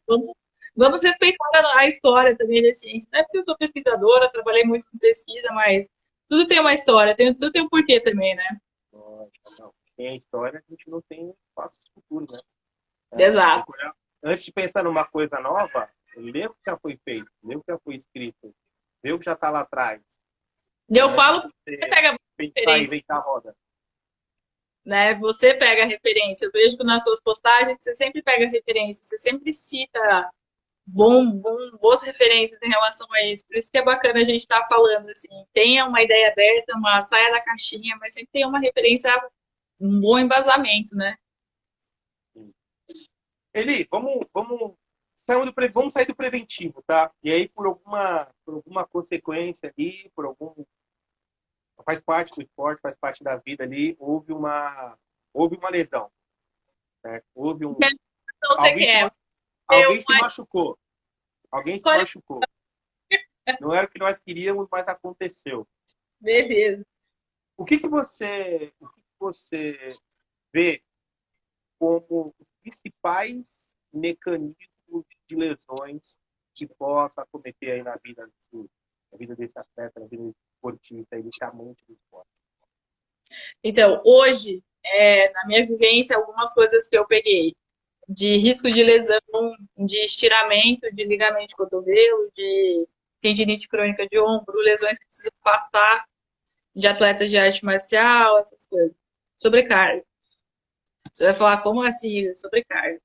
vamos respeitar a história também da ciência. Não é porque eu sou pesquisadora, trabalhei muito com pesquisa, mas tudo tem uma história, tudo tem um porquê também, né? Lógico, não. Tem a história, a gente não tem passos futuros, né? Tem Exato. que olhar. Antes de pensar numa coisa nova, lê o que já foi feito, lê o que já foi escrito, vê o que já está lá atrás, E eu antes falo de que você você pega pensar e referência, inventar a roda. né? Você pega referência. Eu vejo que nas suas postagens você sempre pega referência, você sempre cita boas referências em relação a isso. Por isso que é bacana a gente estar falando assim, tenha uma ideia aberta, uma saia da caixinha, mas sempre tenha uma referência, um bom embasamento, né? Eli, vamos sair do preventivo, tá? E aí, por alguma consequência ali, faz parte do esporte, faz parte da vida ali, houve uma lesão, certo? Então você Alguém se, quer ma- ter alguém se uma machucou, alguém se escolha, machucou. Não era o que nós queríamos, mas aconteceu. Beleza. O que que você vê como os principais mecanismos de lesões que possa acometer aí na vida desse atleta, na vida desse esportista, inicialmente do esporte? Então, hoje, na minha vivência, algumas coisas que eu peguei de risco de lesão, de estiramento de ligamento de cotovelo, de tendinite crônica de ombro, lesões que precisam afastar de atletas de arte marcial, essas coisas. Sobrecarga. Você vai falar, como assim? Sobrecarga.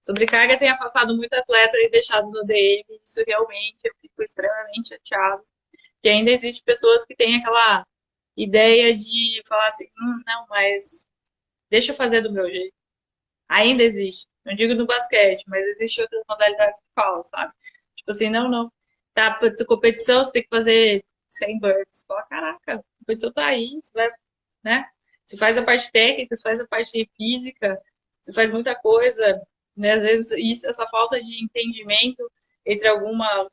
Sobrecarga tem afastado muito atleta e deixado no DM. Isso realmente eu fico extremamente chateado. Que ainda existe pessoas que têm aquela ideia de falar assim, não, mas deixa eu fazer do meu jeito. Ainda existe. Não digo no basquete, mas existe outras modalidades que falam, sabe? Tipo assim, não. Tá, competição, você tem que fazer 100 burpees. Fala, caraca, a competição tá aí, você vai, né? Você faz a parte técnica, você faz a parte física, você faz muita coisa, né? Às vezes essa falta de entendimento entre alguma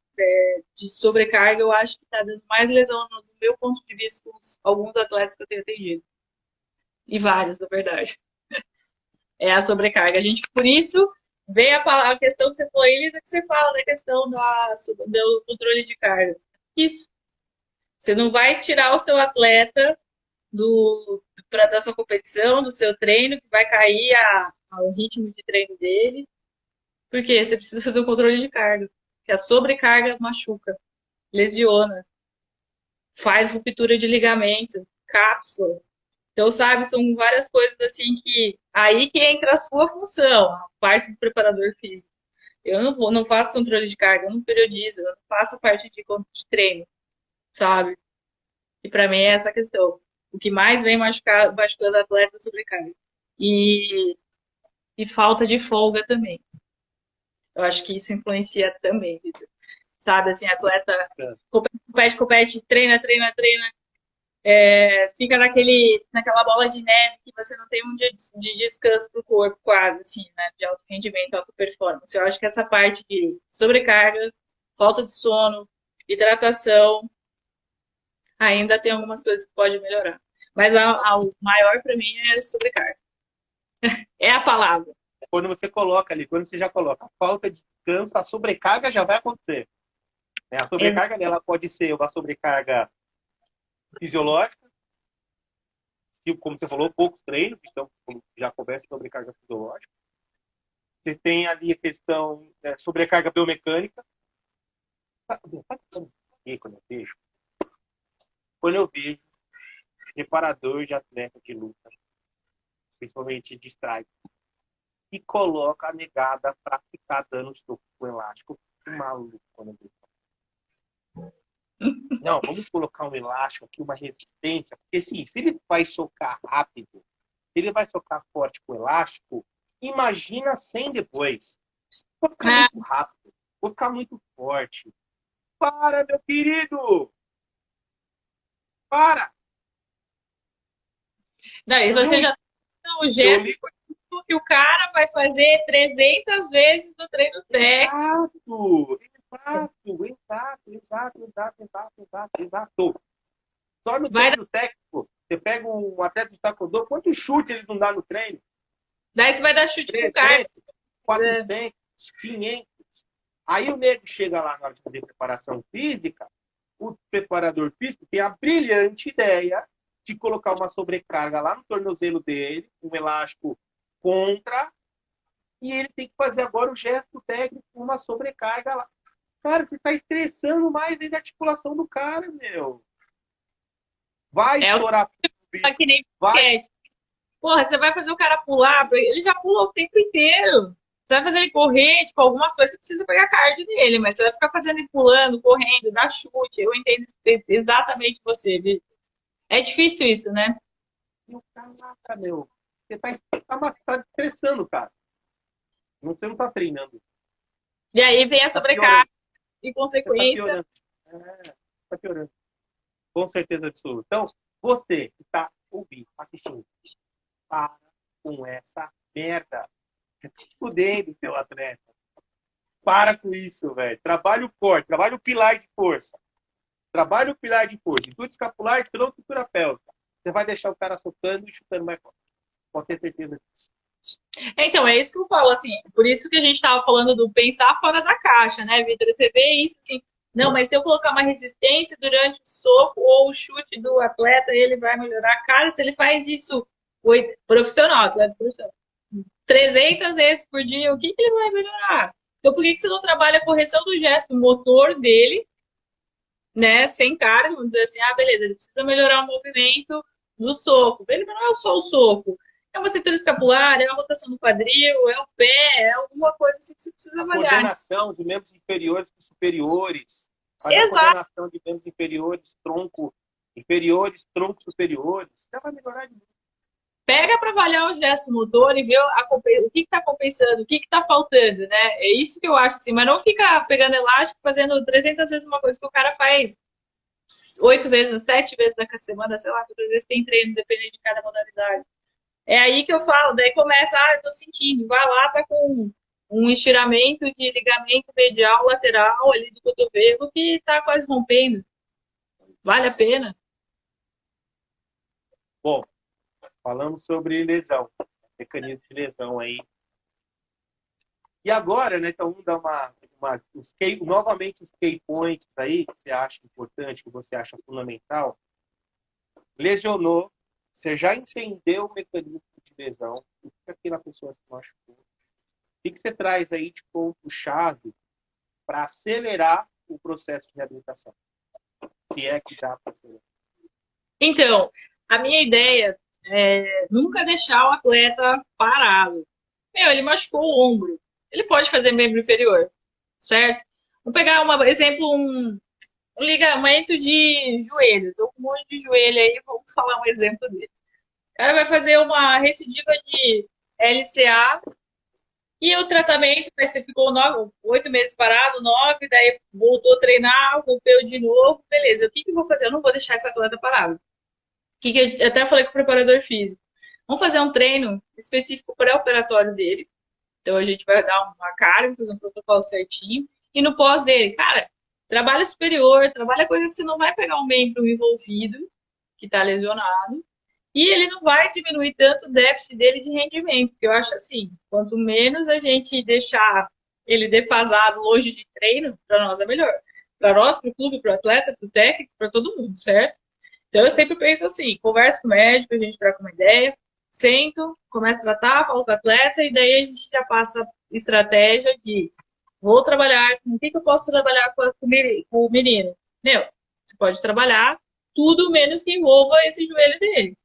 de sobrecarga, eu acho que tá dando mais lesão no meu ponto de vista com alguns atletas que eu tenho atendido. E vários, na verdade. É a sobrecarga. A gente, por isso, vem a questão que você falou, Elisa, que você fala da questão do controle de carga. Isso. Você não vai tirar o seu atleta da sua competição, do seu treino, que vai cair o ritmo de treino dele, porque você precisa fazer o controle de carga. Porque a sobrecarga machuca, lesiona, faz ruptura de ligamento, cápsula. Então, sabe, são várias coisas assim que aí que entra a sua função, a parte do preparador físico. Eu não faço controle de carga, eu não periodizo, eu não faço a parte de treino, sabe? E para mim é essa a questão. O que mais vem machucando atleta é sobrecarga. E, e falta de folga também. Eu acho que isso influencia também, Vitor. Sabe, assim, atleta compete, treina, fica naquela bola de neve que você não tem um dia de descanso pro corpo, quase, assim, né? De alto rendimento, alta performance. Eu acho que essa parte de sobrecarga, falta de sono, hidratação, ainda tem algumas coisas que pode melhorar. Mas o maior para mim é sobrecarga. É a palavra. Quando você coloca ali, quando você já coloca a falta de descanso, a sobrecarga já vai acontecer. Né? A sobrecarga ela pode ser uma sobrecarga fisiológica, que, como você falou, poucos treinos, então já começa a sobrecarga fisiológica. Você tem ali a questão sobrecarga biomecânica. Quando eu vejo preparador de atleta de luta, principalmente de strike, e coloca a negada para ficar dando soco com elástico, que maluco quando eu vejo. Não, vamos colocar um elástico aqui, uma resistência, porque sim, se ele vai socar rápido, se ele vai socar forte com elástico, imagina sem depois. Vou ficar muito rápido, vou ficar muito forte. Para, meu querido! Para! Não, e você já tem o gesto que o cara vai fazer 300 vezes no treino técnico. Exato. Só no treino técnico, você pega um atleta de taekwondo, quantos chutes ele não dá no treino? Daí você vai dar chute 300, pro cara. 400, 500. Aí o nego chega lá na hora de fazer preparação física, o preparador físico tem a brilhante ideia de colocar uma sobrecarga lá no tornozelo dele, um elástico contra, e ele tem que fazer agora o gesto técnico com uma sobrecarga lá. Cara, você está estressando mais ainda a articulação do cara, meu. Vai estourar. Que nem vai. Porra, você vai fazer o cara pular, ele já pula o tempo inteiro. Você vai fazer ele correr, tipo, algumas coisas você precisa pegar cardio nele, mas você vai ficar fazendo ele pulando, correndo, dar chute. Eu entendo exatamente você, Vitor. É difícil isso, né? Caraca, meu. Você tá estressando, cara. Você não tá treinando. E aí vem a sobrecarga e consequência. Tá piorando. Com certeza absoluta. Então, você que tá ouvindo, assistindo, para com essa merda. Você tá fudendo o teu atleta. Para com isso, velho. Trabalha o core, trabalha o pilar de força. Trabalha o pilar de força, tudo escapular, tronco e cultura pélvica. Você vai deixar o cara soltando e chutando mais forte. Pode ter certeza disso. Então, é isso que eu falo, assim, por isso que a gente estava falando do pensar fora da caixa, né, Vitor? Você vê isso assim, não, mas se eu colocar uma resistência durante o soco ou o chute do atleta, ele vai melhorar. Cara, se ele faz isso profissional, atleta profissional, 300 vezes por dia, o que, que ele vai melhorar? Então, por que, que você não trabalha a correção do gesto motor dele, né, sem carga? Vamos dizer assim, ah, beleza, ele precisa melhorar o movimento do soco. Ele não é só o soco. É uma cintura escapular, é uma rotação do quadril, é o pé, é alguma coisa assim que você precisa A avaliar. coordenação de membros inferiores com superiores. Faz a Exato. coordenação de membros inferiores, tronco inferiores, tronco superiores. Já vai melhorar de novo. Pega para avaliar o gesto motor e ver o que está compensando, o que está faltando, né? É isso que eu acho, assim. Mas não fica pegando elástico, fazendo 300 vezes uma coisa que o cara faz 8 vezes, 7 vezes na semana, sei lá, quantas vezes tem treino, dependendo de cada modalidade. É aí que eu falo, daí começa, eu tô sentindo, vai lá, tá com um estiramento de ligamento medial lateral ali do cotovelo que tá quase rompendo. Vale a pena? Bom, falamos sobre lesão, mecanismo de lesão aí. E agora, né, então vamos dar novamente os key points aí que você acha importante, que você acha fundamental. Lesionou, você já entendeu o mecanismo de lesão, o que aquela pessoa se machucou. O que você traz aí de ponto-chave para acelerar o processo de reabilitação? Se é que dá para acelerar. Então, a minha ideia é nunca deixar o atleta parado. Meu, ele machucou o ombro. Ele pode fazer membro inferior, certo? Vamos pegar um exemplo, um ligamento de joelho. Estou com um monte de joelho aí, vamos falar um exemplo dele. O cara vai fazer uma recidiva de LCA e o tratamento, você ficou 8 meses parado, 9, daí voltou a treinar, rompeu de novo, beleza. O que que eu vou fazer? Eu não vou deixar esse atleta parado. O que que eu até falei com o preparador físico? Vamos fazer um treino específico pré-operatório dele. Então a gente vai dar uma carga, fazer um protocolo certinho. E no pós dele, cara, trabalho superior, trabalha coisa que você não vai pegar um membro envolvido, que está lesionado, e ele não vai diminuir tanto o déficit dele de rendimento, porque eu acho assim, quanto menos a gente deixar ele defasado longe de treino, para nós é melhor. Para nós, para o clube, para o atleta, para o técnico, para todo mundo, certo? Então eu sempre penso assim, converso com o médico, a gente troca uma ideia, sento, começo a tratar, falo com o atleta, e daí a gente já passa a estratégia de vou trabalhar, com o que eu posso trabalhar com o menino? Meu, você pode trabalhar tudo menos que envolva esse joelho dele.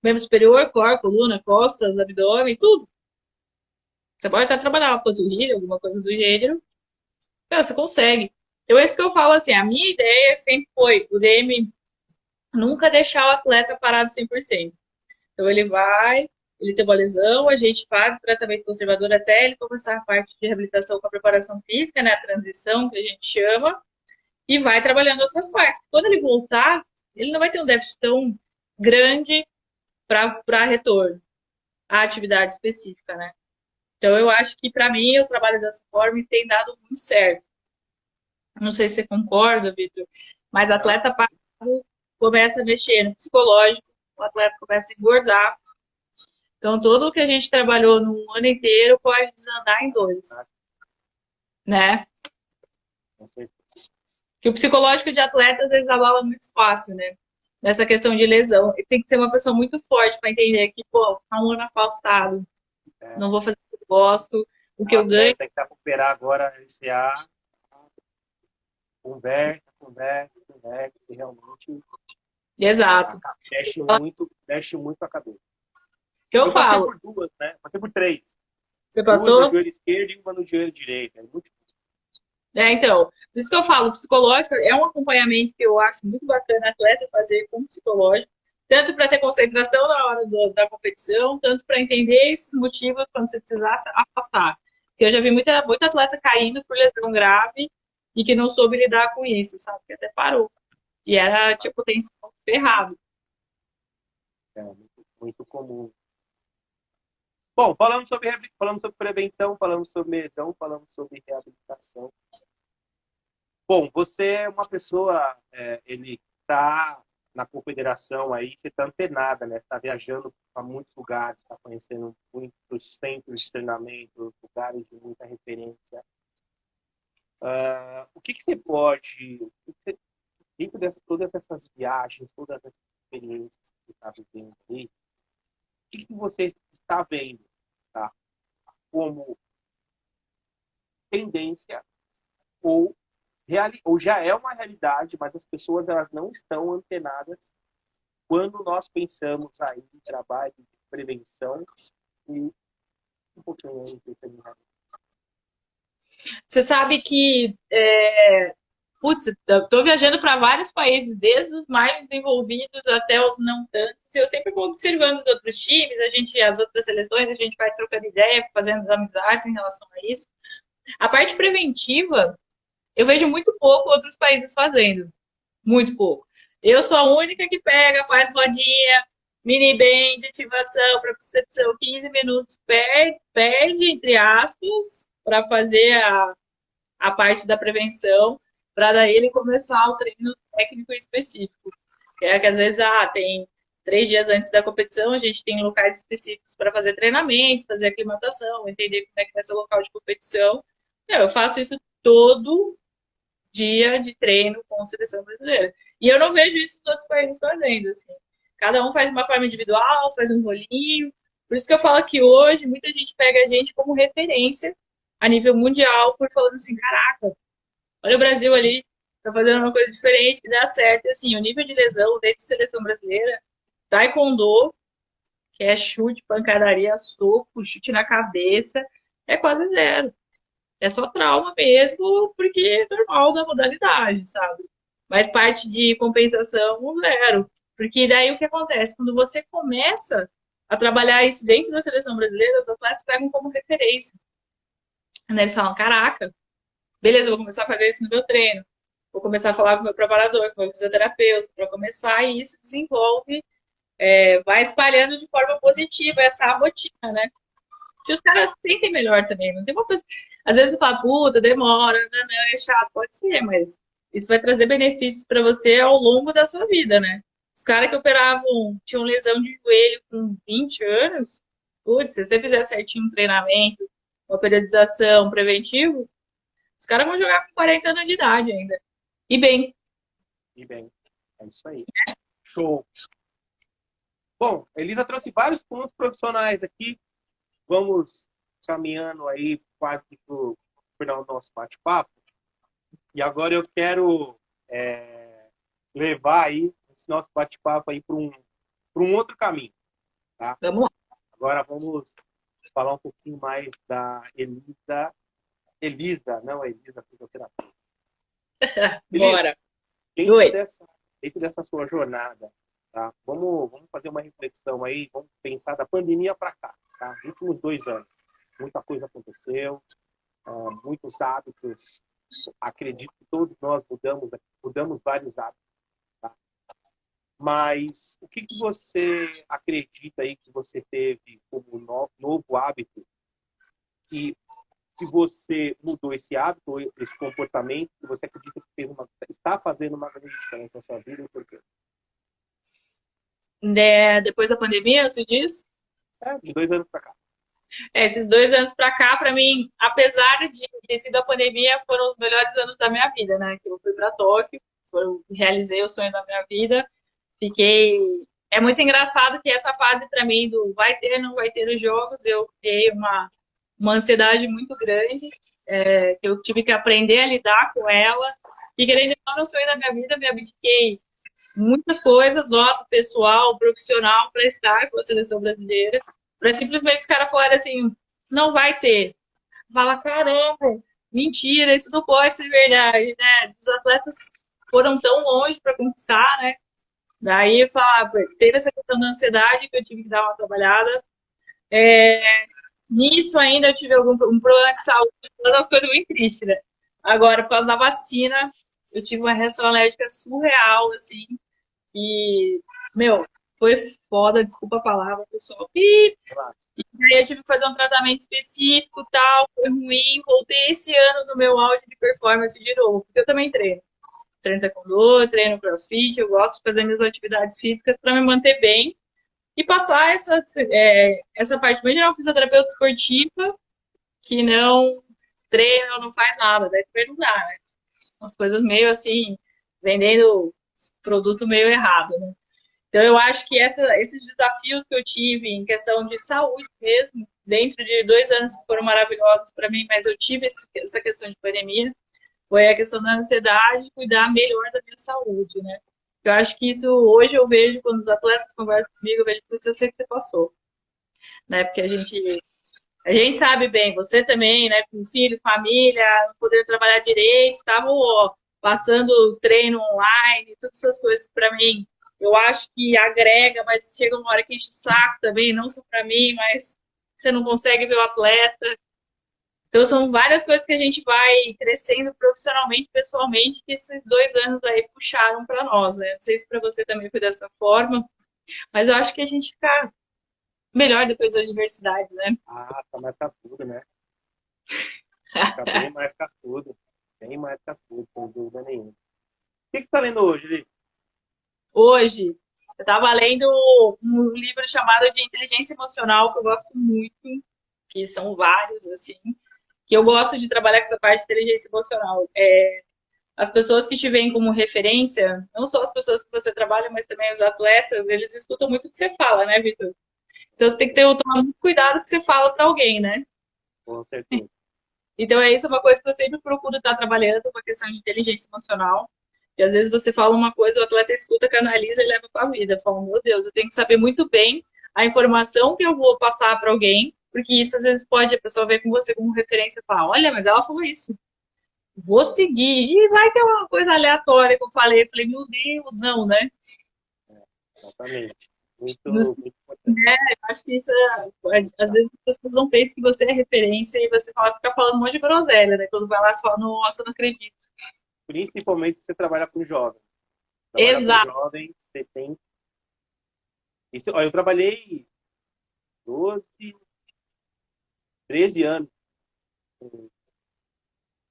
Membro superior, core, coluna, costas, abdômen, tudo. Você pode estar trabalhando uma panturrilha, alguma coisa do gênero. Então, você consegue. Então, é isso que eu falo assim, a minha ideia sempre foi o DM nunca deixar o atleta parado 100%. Então, ele tem uma lesão, a gente faz o tratamento conservador até ele começar a parte de reabilitação com a preparação física, né, a transição, que a gente chama, e vai trabalhando outras partes. Quando ele voltar, ele não vai ter um déficit tão grande para retorno à atividade específica, né? Então, eu acho que, para mim, o trabalho dessa forma tem dado muito certo. Não sei se você concorda, Vitor, mas atleta parado começa a mexer no psicológico, o atleta começa a engordar. Então, tudo o que a gente trabalhou no ano inteiro pode desandar em 2, né? Que o psicológico de atleta, às vezes, abala muito fácil, né? Nessa questão de lesão. E tem que ser uma pessoa muito forte para entender que, pô, tá um ano afastado, não vou fazer o que eu gosto, o que eu ganho. Tem que estar recuperar agora esse ar. Conversa, e realmente Exato. mexe muito a cabeça. Eu passei falo. por 2, né? Passei por 3. Você 2 passou? no joelho esquerdo e uma no joelho direito. É muito Então, por isso que eu falo, psicológico é um acompanhamento que eu acho muito bacana atleta fazer com psicológico, tanto para ter concentração na hora da competição, tanto para entender esses motivos quando você precisar afastar. Porque eu já vi muita atleta caindo por lesão grave e que não soube lidar com isso, sabe? Que até parou. E era, tipo, tensão ferrado. muito comum. Bom, falamos sobre prevenção, falamos sobre lesão, falamos sobre reabilitação. Bom, você é uma pessoa, ele está na confederação aí, você está antenada, né? Está viajando para muitos lugares, está conhecendo muitos centros de treinamento, lugares de muita referência. O que você pode, dentro de todas essas viagens, todas essas experiências que você está vivendo aí, o que você está vendo, tá? Como tendência ou ou já é uma realidade, mas as pessoas elas não estão antenadas quando nós pensamos aí em trabalho de prevenção e um pouquinho aí pensando em Você sabe que, putz, eu tô viajando para vários países, desde os mais desenvolvidos até os não tantos. Eu sempre vou observando os outros times, as outras seleções, a gente vai trocando ideia, fazendo amizades em relação a isso. A parte preventiva, eu vejo muito pouco outros países fazendo. Muito pouco. Eu sou a única que pega, faz rodinha, mini band, ativação, propriocepção, 15 minutos, perde entre aspas, para fazer a parte da prevenção, para daí ele começar o treino técnico específico. Que é que às vezes tem 3 dias antes da competição, a gente tem locais específicos para fazer treinamento, fazer aclimatação, entender como é que vai ser o local de competição. Eu faço isso todo dia de treino com a seleção brasileira. E eu não vejo isso nos outros países fazendo, assim. Cada um faz de uma forma individual, faz um rolinho. Por isso que eu falo que hoje muita gente pega a gente como referência a nível mundial, por falando assim, caraca, olha o Brasil ali, tá fazendo uma coisa diferente que dá certo. E assim, o nível de lesão dentro da seleção brasileira, taekwondo, que é chute, pancadaria, soco, chute na cabeça, é quase zero. É só trauma mesmo, porque é normal da modalidade, sabe? Mas parte de compensação, zero. Porque daí o que acontece? Quando você começa a trabalhar isso dentro da seleção brasileira, os atletas pegam como referência. Né? Eles falam, caraca, beleza, vou começar a fazer isso no meu treino. Vou começar a falar com o meu preparador, com o meu fisioterapeuta, para começar, e isso desenvolve, vai espalhando de forma positiva essa rotina, né? Que os caras sentem melhor também. Não tem uma coisa. Às vezes você fala, puta, demora, não, é chato, pode ser, mas isso vai trazer benefícios para você ao longo da sua vida, né? Os caras que operavam, tinham lesão de joelho com 20 anos, putz, se você fizer certinho um treinamento, uma periodização preventivo, os caras vão jogar com 40 anos de idade ainda. E bem. E bem, é isso aí. Show. Bom, a Elisa trouxe vários pontos profissionais aqui. Vamos caminhando aí quase para o final do nosso bate-papo. E agora eu quero levar aí esse nosso bate-papo aí para um outro caminho. Tá? Vamos lá. Agora vamos falar um pouquinho mais da Elisa. Elisa, não a Elisa fisioterapeuta. Bora. Dentro dessa sua jornada, tá? Vamos fazer uma reflexão aí, vamos pensar da pandemia para cá. Tá? Nos últimos 2 anos, muita coisa aconteceu, muitos hábitos, acredito que todos nós mudamos vários hábitos. Tá? Mas o que você acredita aí que você teve como novo hábito que se você mudou esse hábito, esse comportamento, que você acredita que está fazendo uma grande diferença na sua vida? Por quê? Depois da pandemia, tu diz? De 2 anos para cá. Esses 2 anos para cá, para mim, apesar de ter sido a pandemia, foram os melhores anos da minha vida, né? Que eu fui para Tóquio, realizei o sonho da minha vida, fiquei. É muito engraçado que essa fase para mim do vai ter, não vai ter os jogos, eu criei uma ansiedade muito grande, que eu tive que aprender a lidar com ela. E querendo ou não, no sonho da minha vida, me abdiquei muitas coisas, nossa, pessoal, profissional, para estar com a seleção brasileira, para simplesmente os caras falarem assim, não vai ter. Fala, caramba, mentira, isso não pode ser verdade, né? Os atletas foram tão longe para conquistar, né? Daí, teve essa questão da ansiedade que eu tive que dar uma trabalhada. Nisso ainda eu tive um problema de saúde, uma das coisas muito tristes, né? Agora, por causa da vacina, eu tive uma reação alérgica surreal, assim, e, meu, foi foda, desculpa a palavra, pessoal. E Aí eu tive que fazer um tratamento específico, tal, foi ruim. Voltei esse ano no meu auge de performance de novo, porque eu também treino. Treino taekwondo, treino crossfit, eu gosto de fazer minhas atividades físicas para me manter bem e passar essa parte. Imagina uma fisioterapeuta esportiva que não treina, não faz nada, daí também não dá, né? Umas coisas meio assim, vendendo produto meio errado, né? Então, eu acho que esses desafios que eu tive em questão de saúde mesmo, dentro de 2 anos que foram maravilhosos para mim, mas eu tive essa questão de pandemia, foi a questão da ansiedade, cuidar melhor da minha saúde, né? Eu acho que isso hoje eu vejo quando os atletas conversam comigo, eu vejo que eu sei que você passou, né? Porque a gente sabe bem, você também, né? Com filho, família, não poder trabalhar direito, estavam passando treino online, todas essas coisas para mim. Eu acho que agrega, mas chega uma hora que enche o saco também, não só para mim, mas você não consegue ver o atleta. Então, são várias coisas que a gente vai crescendo profissionalmente, pessoalmente, que esses 2 anos aí puxaram para nós, né? Não sei se para você também foi dessa forma, mas eu acho que a gente fica melhor depois das diversidades, né? Ah, tá mais cascudo, né? Fica bem mais cascudo. Bem mais cascudo, sem dúvida nenhuma. O que você tá lendo hoje, Li? Hoje, eu estava lendo um livro chamado de Inteligência Emocional, que eu gosto muito, que são vários, assim, que eu gosto de trabalhar com essa parte de inteligência emocional. As pessoas que te veem como referência, não só as pessoas que você trabalha, mas também os atletas, eles escutam muito o que você fala, né, Vitor? Então você tem que tomar muito cuidado com o que você fala para alguém, né? Com certeza. Então é isso, uma coisa que eu sempre procuro estar trabalhando, uma questão de inteligência emocional. E às vezes você fala uma coisa, o atleta escuta, canaliza e leva para a vida. Fala, meu Deus, eu tenho que saber muito bem a informação que eu vou passar para alguém, porque isso às vezes pode a pessoa ver com você como referência e falar, olha, mas ela falou isso. Vou seguir. E vai ter uma coisa aleatória que eu falei, meu Deus, não, né? Exatamente. Muito, Nos- muito importante. Acho que isso às vezes as pessoas não pensam que você é referência e você fica falando um monte de groselha, né? Quando vai lá só, nossa, eu não acredito. Principalmente se você trabalha com jovem. Trabalhar com Exato. jovem, você tem. Isso, ó, eu trabalhei 12, 13 anos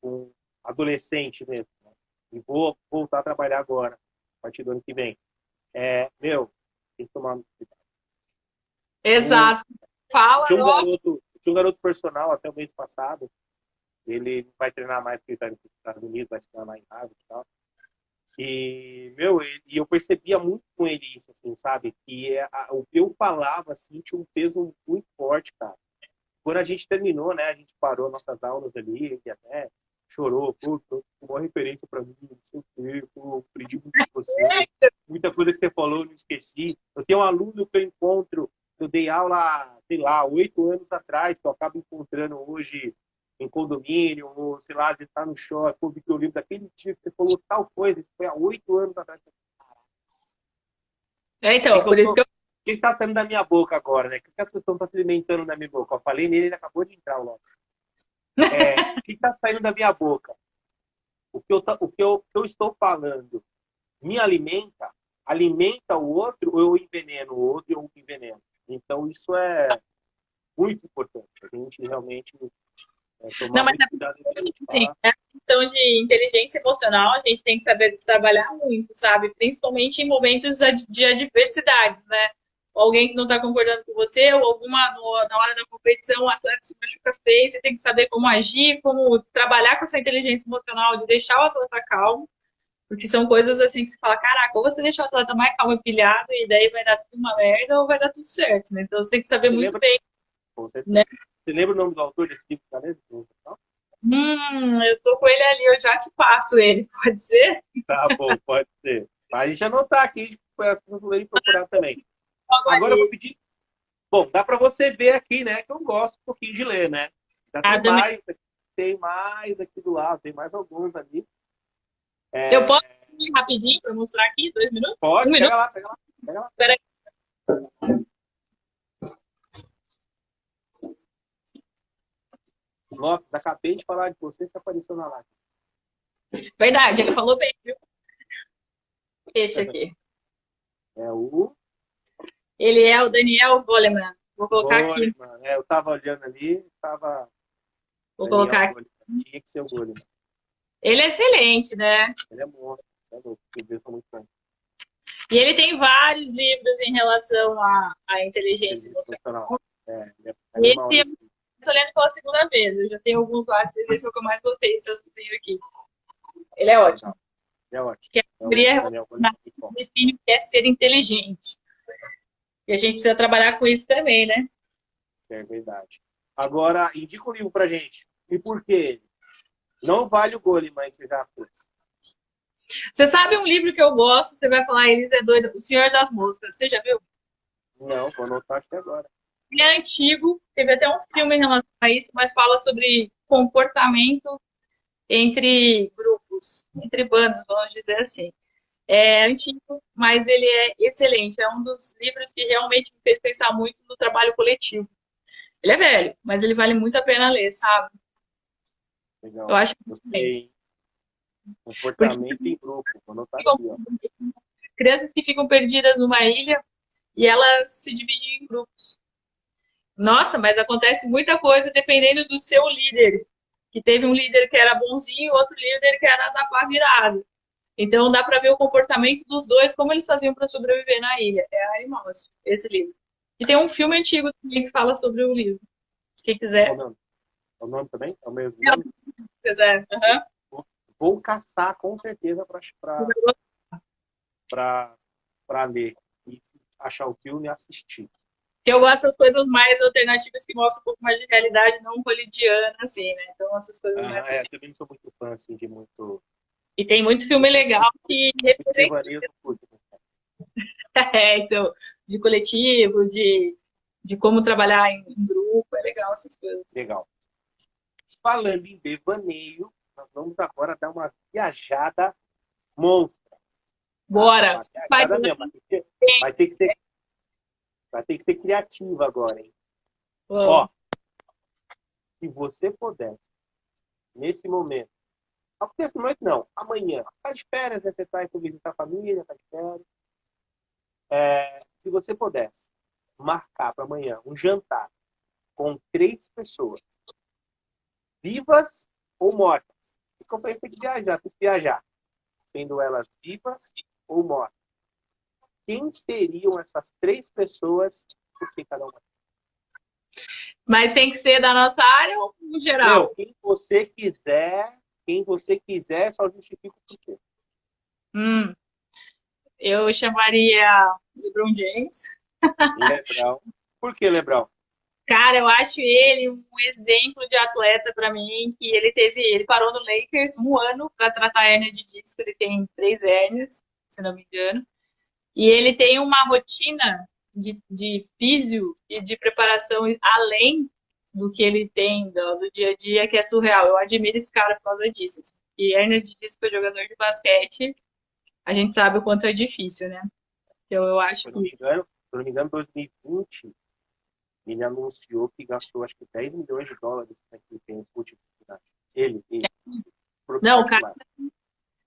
com adolescente mesmo, né? E vou voltar a trabalhar agora, a partir do ano que vem. Meu, tem que tomar muito cuidado. Exato. Fala, Tinha um nossa. garoto, tinha um garoto personal até o mês passado. Ele não vai treinar mais porque ele está nos Estados Unidos, vai se treinar lá em casa e tal. E eu percebia muito com ele isso, assim, sabe? O que eu falava, assim, tinha um peso muito forte, cara. Quando a gente terminou, né? A gente parou nossas aulas ali, e até chorou, pô, uma referência para mim, não sei o quê, pô, aprendi muito com você, muita coisa que você falou, eu não esqueci. Eu tenho um aluno que eu encontro, eu dei aula, sei lá, 8 anos atrás, que eu acabo encontrando hoje em condomínio, ou sei lá, de estar no shopping, pô, que eu lembro daquele dia que você falou tal coisa, isso foi há 8 anos atrás. O que, Então, que por eu isso tô, que eu. o que está saindo da minha boca agora, né? O que as pessoas estão se alimentando na minha boca? Eu falei nele, ele acabou de entrar, o Lopes. O que está saindo da minha boca? O que eu estou falando me alimenta o outro, ou eu enveneno o outro e eu enveneno. Então, isso é muito importante. A gente realmente Não, tomar mas muito cuidado com o que a gente sim, fala. a questão de inteligência emocional, a gente tem que saber trabalhar muito, sabe? Principalmente em momentos de adversidades, né? Alguém que não está concordando com você, ou na hora da competição, o atleta se machuca feio, você tem que saber como agir, como trabalhar com essa inteligência emocional, de deixar o atleta calmo, porque são coisas assim que você fala, caraca, ou você deixa o atleta mais calmo e pilhado, e daí vai dar tudo uma merda, ou vai dar tudo certo, né? Então você tem que saber Você muito lembra? bem, Com né? certeza. Você lembra o nome do autor desse livro? Tá mesmo? Eu tô com ele ali, eu já te passo ele, pode ser? Tá bom, pode ser. A gente anotar aqui, para as pessoas poderem procurar também. Logo Agora eu vou ali. pedir. Bom, dá para você ver aqui, né? Que eu gosto um pouquinho de ler, né? Já Ah, também. tem mais aqui do lado, tem mais alguns ali. Eu posso É, ir rapidinho para mostrar aqui? 2 minutos? Um pode, minuto? pega lá, pega lá, pega lá. Peraí. Lopes, acabei de falar de você, você apareceu na live. Verdade, ele falou bem, viu? Esse aqui. É o. Ele é o Daniel Goleman. Vou colocar aqui. Goleman, eu tava olhando ali, tava Vou Daniel colocar aqui. Goleman. Tinha que ser o Goleman. Ele é excelente, né? Ele é monstro, é louco, os livros são muito bons. E ele tem vários livros em relação à inteligência Inteligência emocional. emocional. É animal Esse eu desse. estou lendo pela segunda vez. Eu já tenho alguns lá, mas esse é o que eu mais gostei, esse azulzinho aqui. Ele é ótimo. Legal. É ótimo. Que É o é Daniel Goleman muito bom. o destino que é ser inteligente. E a gente precisa trabalhar com isso também, né? É verdade. Agora, indica um livro pra gente. E por quê? Não vale o Goleman que você já fez. Você sabe um livro que eu gosto, você vai falar, Elis é doido, O Senhor das Moscas. Você já viu? Não, vou anotar até agora. Ele é antigo, teve até um filme em relação a isso, mas fala sobre comportamento entre grupos, entre bandos, vamos dizer assim. É antigo, mas ele é excelente. É um dos livros que realmente me fez pensar muito no trabalho coletivo. Ele é velho, mas ele vale muito a pena ler, sabe? Eu Legal. acho que Gostei. porque Comportamento em grupo. Vou anotar aqui, ó. crianças que ficam perdidas numa ilha e elas se dividem em grupos. Nossa, mas acontece muita coisa dependendo do seu líder. Que teve um líder que era bonzinho, outro líder que era da pá virada. Então dá para ver o comportamento dos dois, como eles faziam para sobreviver na ilha. É animal esse livro. E tem um filme antigo também que fala sobre o livro. Quem Qual o quiser. nome? É o nome também? É o mesmo nome? Se quiser. Uhum. Vou caçar com certeza para ler e achar o filme e assistir. Eu gosto dessas coisas mais alternativas que mostram um pouco mais de realidade não hollywoodiana, assim, né? Então essas coisas mais. Eu também não sou muito fã assim, de muito. E tem muito filme legal que Muito devaneio do curto. então, de coletivo, de como trabalhar em grupo, é legal essas coisas. Legal. Falando em devaneio, nós vamos agora dar uma viajada monstra. Bora! Uma viajada mesmo. Vai ter que ser, vai ter que ser criativa agora, hein? Ó, se você pudesse, nesse momento, não nesse momento não, amanhã, tá de férias, né? Você tá indo visitar a família, tá de férias. Se você pudesse marcar para amanhã um jantar com 3 pessoas, vivas ou mortas, o companheiro tem que viajar, sendo elas vivas ou mortas. Quem seriam essas 3 pessoas? Por que cada uma? Mas tem que ser da nossa área ou no geral? Quem você quiser, só justifica o porquê. Hum, eu chamaria LeBron James. Lebrão. Por que Lebrão? Cara, eu acho ele um exemplo de atleta para mim, que ele parou no Lakers um ano para tratar a hérnia de disco, ele tem 3 hérnias, se não me engano. E ele tem uma rotina de físio e de preparação além do que ele tem do dia a dia, que é surreal. Eu admiro esse cara por causa disso. Assim. E hernia de disco para jogador de basquete, a gente sabe o quanto é difícil, né? Então eu Se acho eu não me que. engano, em 2020, ele anunciou que gastou acho que 10 milhões de dólares naquele tempo de atividade. Ele, Não, cara. particular.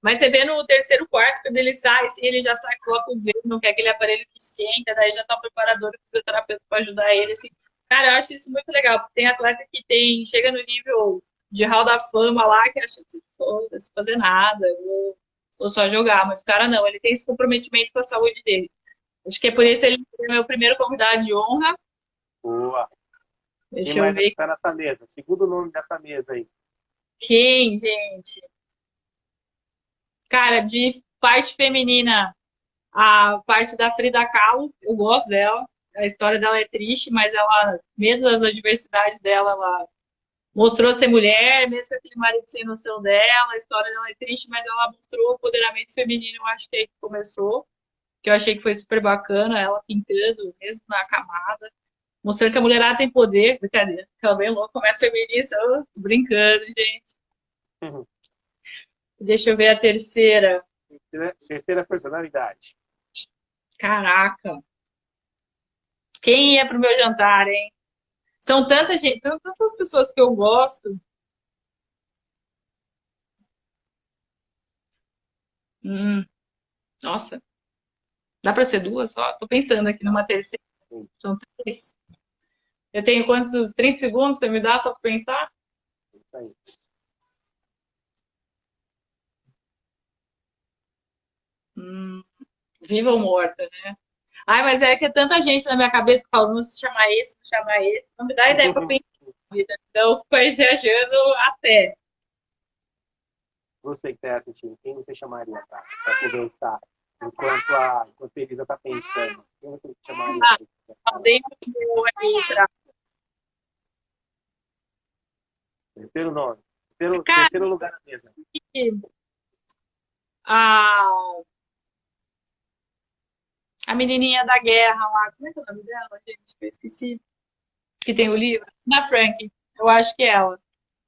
Mas você vê no terceiro quarto, quando ele sai, assim, ele já sai, coloca o Venom, que é aquele aparelho que esquenta, daí já tá o preparador e o fisioterapeuta para ajudar ele, assim. Cara, eu acho isso muito legal, porque tem atleta que chega no nível de Hall da Fama lá, que acha que foda-se fazer nada, ou só jogar, mas o cara não, ele tem esse comprometimento com a saúde dele. Acho que é por isso ele é meu primeiro convidado de honra. Boa. Quem Deixa eu mais ver está nessa mesa? Segundo nome dessa mesa aí. quem, gente. Cara, de parte feminina, a parte da Frida Kahlo, eu gosto dela. A história dela é triste, mas ela, mesmo as adversidades dela, ela mostrou ser mulher, mesmo com aquele marido sem noção dela. A história dela é triste, mas ela mostrou o empoderamento feminino, eu acho que é aí que começou. Que eu achei que foi super bacana, ela pintando, mesmo na camada. Mostrando que a mulherada tem poder. Brincadeira, fica bem louco, começa feminista. Oh, tô brincando, gente. Uhum. Deixa eu ver a terceira. Terceira personalidade. Caraca. Quem ia pro meu jantar, hein? São tanta gente, tantas pessoas que eu gosto. Hum, nossa, dá para ser duas só? Tô pensando aqui Não. numa terceira. Sim. São 3. Eu tenho quantos? 30 segundos? Você me dá só para pensar? Isso aí. Hum, viva ou morta, né? Ai, mas é que é tanta gente na minha cabeça que fala, não se chamar esse, não chamar esse. Não me dá ideia para pensar. Então, eu fico aí viajando até. Você que está assistindo, quem você chamaria para conversar enquanto a Elisa está pensando? Quem você chamaria Ah, para não conversar? tem como aí pra... Terceiro nome. Cara, Terceiro lugar na mesa. a, a menininha da guerra lá, como é que é o nome dela, gente? Eu esqueci. Que tem o livro. Na Frank, eu acho que é ela.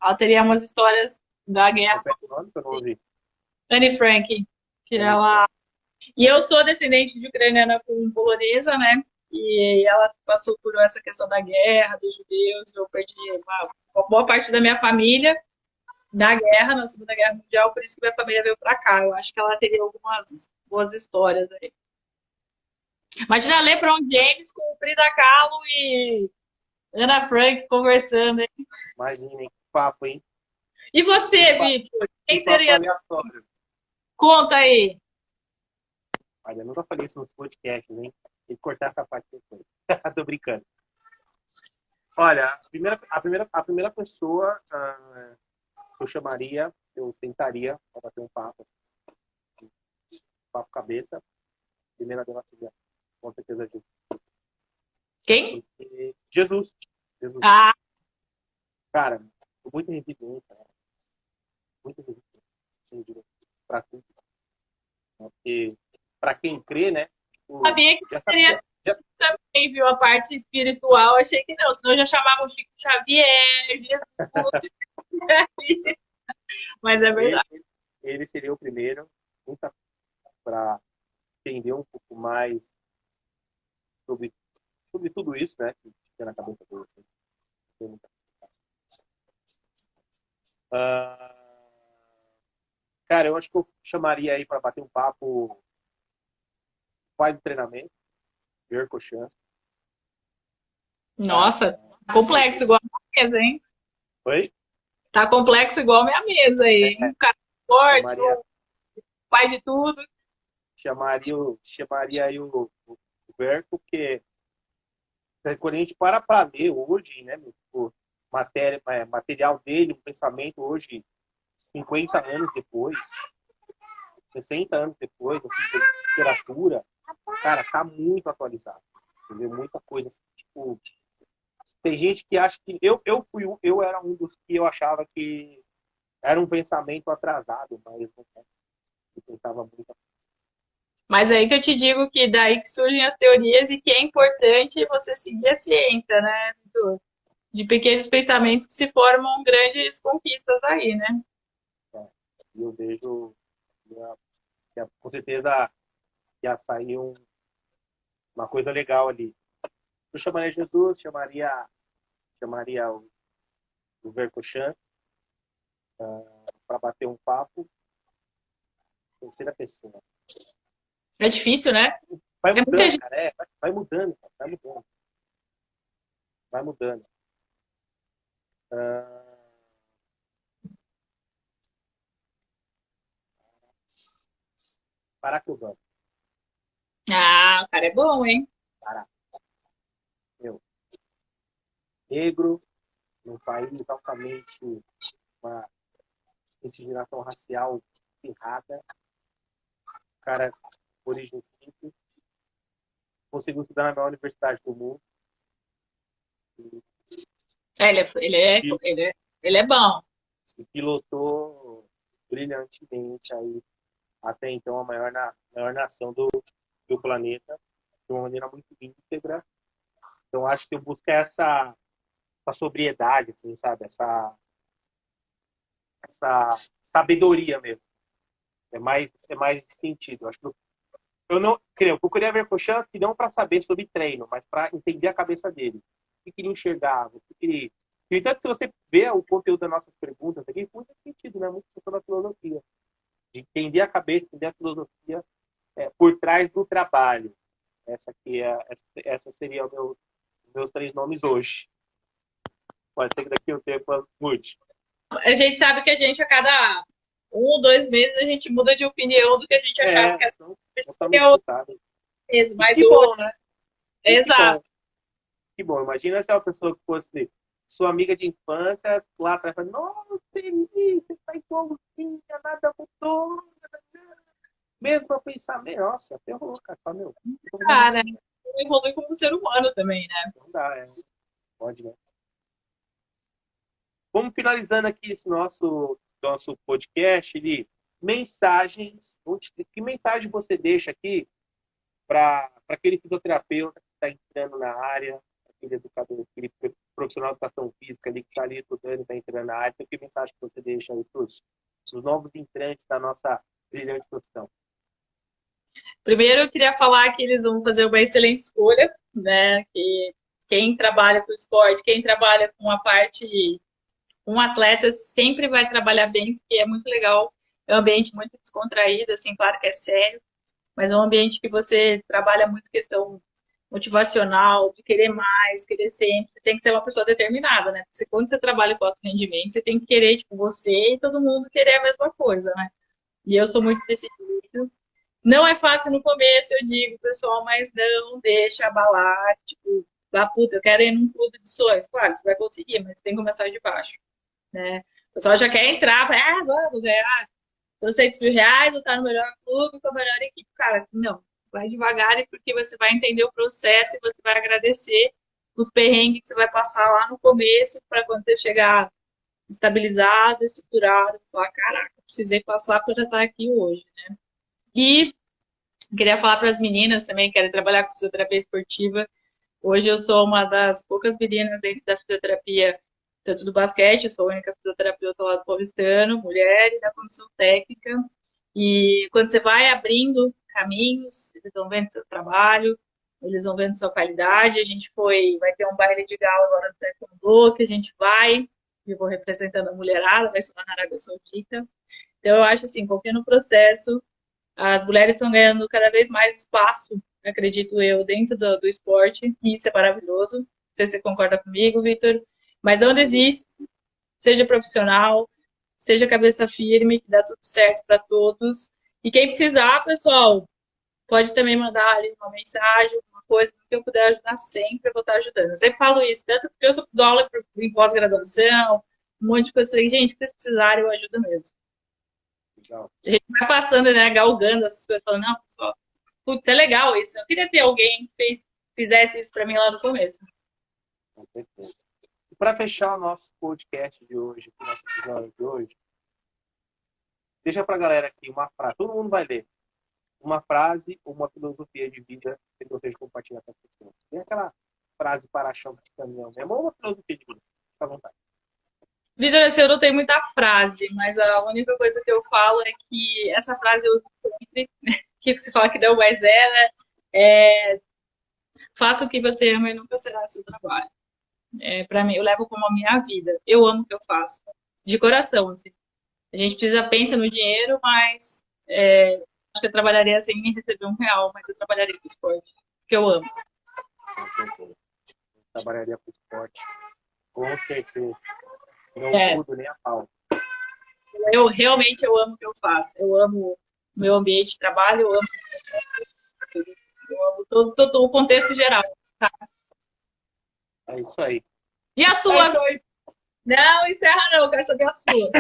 Ela teria umas histórias da guerra. Repete o nome que eu não ouvi. Anne Frank, que ela... E eu sou descendente de ucraniana com polonesa, né? E ela passou por essa questão da guerra, dos judeus. Eu perdi uma boa parte da minha família na guerra, na Segunda Guerra Mundial, por isso que minha família veio pra cá. Eu acho que ela teria algumas boas histórias aí. Imagina LeBron James com Frida Kahlo e Ana Frank conversando, hein? Imaginem, que papo, hein? E você, Victor? Que Quem papo seria? aleatório. Conta aí. Olha, eu nunca falei isso nos podcasts, hein? Tem que cortar essa parte depois. Tô brincando. Olha, a primeira pessoa que eu chamaria, eu sentaria para bater um papo, papo cabeça. Primeira dela seria, com certeza, Jesus. Quem? Jesus. Jesus. Ah, Cara, muita resiliência, né? Muita resiliência para tudo. Porque, para quem crê, né? sabia que Já seria sabia. assim também, viu? A parte espiritual, achei que não, senão eu já chamava o Chico Xavier, Jesus. Mas é Ele, verdade. ele seria o primeiro para entender um pouco mais sobre, sobre tudo isso, né? Que fica na cabeça dele. Assim. Ah, cara, eu acho que eu chamaria aí para bater um papo o pai do treinamento, Jerko Chance. Cara, Nossa, complexo igual a minha mesa, hein? oi? Tá complexo igual a minha mesa aí, hein? Um cara forte, Chamaria, um pai de tudo. chamaria aí o Verco, porque quando a gente para ler hoje, né, o material dele, o pensamento hoje, 50 anos depois, 60 anos depois, assim, de literatura, cara, tá muito atualizado. Entendeu? Muita coisa assim, tipo, tem gente que acha que eu era um dos que eu achava que era um pensamento atrasado, mas não é. Eu pensava muito. Mas aí que eu te digo que daí que surgem as teorias e que é importante você seguir a ciência, né? De pequenos pensamentos que se formam grandes conquistas aí, né? Né? E eu vejo com certeza ia sair uma coisa legal ali. Eu chamaria Jesus, chamaria o Vercochan para bater um papo. Terceira pessoa. É difícil, né? Vai É muita mudando, gente. cara. Vai mudando, cara. Vai mudando. Vai mudando. Uh, Barack Obama. Ah, o cara é bom, hein? Barack. Meu, negro, num país altamente uma miscigenação racial errada. Cara, origem simples. Conseguiu estudar na maior universidade do mundo. É, ele é bom. E pilotou brilhantemente aí, até então, maior nação do planeta, de uma maneira muito íntegra. Então, acho que eu busco essa sobriedade, assim, sabe? Essa sabedoria mesmo. É mais sentido. Acho que eu não creio, eu procurei ver com chance não para saber sobre treino, mas para entender a cabeça dele. O que ele enxergava, o que ele. No entanto, se você vê o conteúdo das nossas perguntas aqui, muito sentido, né? Muito questão da filosofia. De entender a cabeça, entender a filosofia por trás do trabalho. Essa seria os meus três nomes hoje. Pode ser que daqui a um tempo mude. A gente sabe que a gente, a cada 1 ou 2 meses, a gente muda de opinião do que a gente achava que São é totalmente o mutáveis. mesmo. E Mas que hoje, bom, né? E que exato. bom. Que bom. Imagina se é uma pessoa que fosse sua amiga de infância, lá atrás, fala, nossa, Eli, você tá igualzinha, nada mudou. Mesmo pensamento, nossa, ferrou, cara. Fala, meu, tô fazendo Ah, né? errado, né? Evolui como ser humano também, né? Não dá, pode, né? Vamos finalizando aqui esse nosso podcast, Eli. Mensagens, que mensagem você deixa aqui para aquele fisioterapeuta que está entrando na área, aquele educador, aquele profissional de educação física ali que está ali estudando e está entrando na área? Então, que mensagem que você deixa aí para os novos entrantes da nossa brilhante profissão? Primeiro, eu queria falar que eles vão fazer uma excelente escolha, né? Que quem trabalha com esporte, quem trabalha com a parte, um atleta sempre vai trabalhar bem, porque é muito legal. É um ambiente muito descontraído, assim, claro que é sério, mas é um ambiente que você trabalha muito questão motivacional, de querer mais, querer sempre. Você tem que ser uma pessoa determinada, né? Porque quando você trabalha com alto rendimento, você tem que querer, tipo, você e todo mundo querer a mesma coisa, né? E eu sou muito desse jeito. Não é fácil no começo, eu digo, pessoal, mas não deixa abalar, tipo, da puta, eu quero ir num clube de sonhos. Claro, você vai conseguir, mas você tem que começar de baixo, né? O pessoal já quer entrar, vamos ganhar R$ 200.000, ou tá no melhor clube, com a melhor equipe. Cara, não, vai devagar, porque você vai entender o processo e você vai agradecer os perrengues que você vai passar lá no começo, para quando você chegar estabilizado, estruturado, falar, caraca, precisei passar para já estar aqui hoje, né? E queria falar para as meninas também que querem trabalhar com fisioterapia esportiva. Hoje eu sou uma das poucas meninas dentro da fisioterapia, tanto do basquete, eu sou a única fisioterapeuta lá do paulistano, mulher, e da comissão técnica. E quando você vai abrindo caminhos, eles vão vendo seu trabalho, eles vão vendo sua qualidade. A gente vai ter um baile de gala agora no Taekwondo, que a gente vai, eu vou representando a mulherada, vai ser lá na Arábia Saudita. Então eu acho assim, confia no processo, as mulheres estão ganhando cada vez mais espaço, acredito eu, dentro do esporte, e isso é maravilhoso. Não sei se você concorda comigo, Vitor, mas onde existe, seja profissional, seja cabeça firme, que dá tudo certo para todos. E quem precisar, pessoal, pode também mandar ali uma mensagem, uma coisa, que eu puder ajudar sempre, eu vou estar ajudando. Eu sempre falo isso, tanto porque eu dou aula em pós-graduação, um monte de coisa. Eu falei, gente, se vocês precisarem, eu ajudo mesmo. Legal. A gente vai passando, né, galgando essas coisas, falando, não, pessoal, putz, é legal isso. Eu queria ter alguém que fizesse isso para mim lá no começo. Com certeza. E para fechar o nosso podcast de hoje, o nosso episódio de hoje, deixa para a galera aqui uma frase. Todo mundo vai ler. Uma frase ou uma filosofia de vida que você gostaria de compartilhar com as pessoas. Tem aquela frase para-choque de caminhão mesmo, ou uma filosofia de vida. Fica à vontade. Vitor, assim, eu não tenho muita frase, mas a única coisa que eu falo é que essa frase eu uso sempre, que se fala que deu mais né? Faça o que você ama e nunca será seu trabalho. Para mim, eu levo como a minha vida. Eu amo o que eu faço. De coração, assim. A gente precisa pensar no dinheiro, mas acho que eu trabalharia sem receber R$ 1, mas eu trabalharia com esporte, que eu amo. Com certeza. Trabalharia com esporte. Com certeza. Não É, mudo nem a pau. eu realmente eu amo o que eu faço. Eu amo o meu ambiente de trabalho, eu amo todo o contexto geral. É isso aí. E a É sua? isso aí. Não, encerra não, quero saber a sua.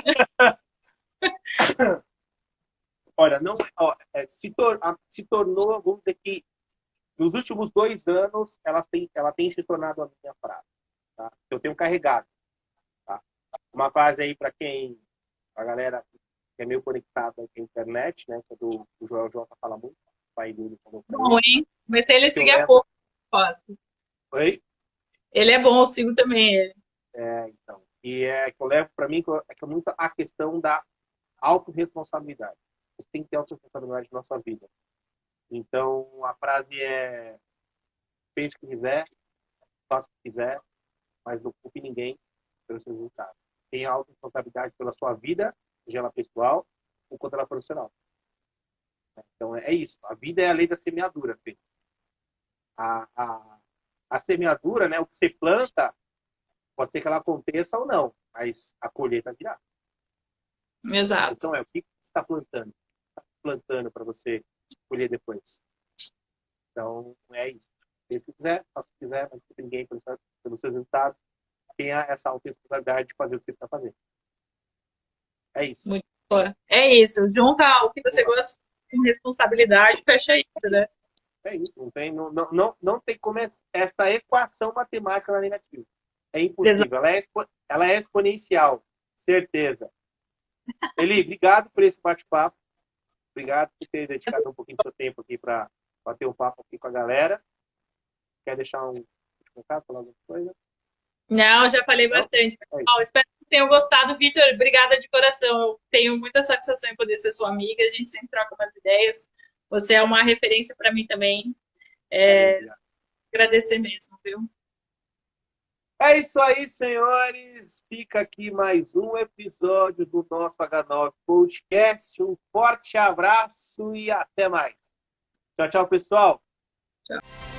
Olha, não, ó, se tornou, vamos dizer que nos últimos 2 anos ela tem se tornado a minha frase. Tá? Eu tenho carregado. Tá? Uma frase aí para a galera que é meio conectada com a internet, né? Que o Joel Jota fala muito, o pai dele falou para Bom, ele. hein? Comecei ele a Que eu seguir há levo. pouco. Posso. Oi? Ele é bom, eu sigo também ele. Então. E é que eu levo para mim é muito a questão da autorresponsabilidade. Você tem que ter autorresponsabilidade na sua vida. Então, a frase é: pense o que quiser, faça o que quiser, mas não culpe ninguém pelos seus resultados. Tenha autorresponsabilidade pela sua vida, seja ela pessoal ou quanto ela profissional. Então, é isso. A vida é a lei da semeadura, Pedro. A semeadura, né, o que você planta, Pode ser que ela aconteça ou não, mas a colheita virá. A Exato. questão é o que você está plantando? Está plantando para você colher depois. Então, é isso. Se você quiser, faça o que quiser, mas se ninguém pelos seus resultados, tenha essa autorresponsabilidade de fazer o que você está fazendo. É isso. Muito boa. É isso. Junta o que você gosta com responsabilidade, fecha isso, né? É isso. Não tem como essa equação matemática na negativa. É Exato. impossível. Ela é exponencial. Certeza. Eli, obrigado por esse bate-papo. Obrigado por ter dedicado um pouquinho do seu tempo aqui para bater um papo aqui com a galera. Quer deixar um recado, falar alguma coisa? Não, já falei Não? bastante, É pessoal. Espero que tenham gostado. Vitor, obrigada de coração. Eu tenho muita satisfação em poder ser sua amiga. A gente sempre troca umas ideias. Você é uma referência para mim também. Valeu, Agradecer mesmo, viu? é isso aí, senhores. Fica aqui mais um episódio do nosso H9 Podcast. Um forte abraço e até mais. Tchau, tchau, pessoal. Tchau.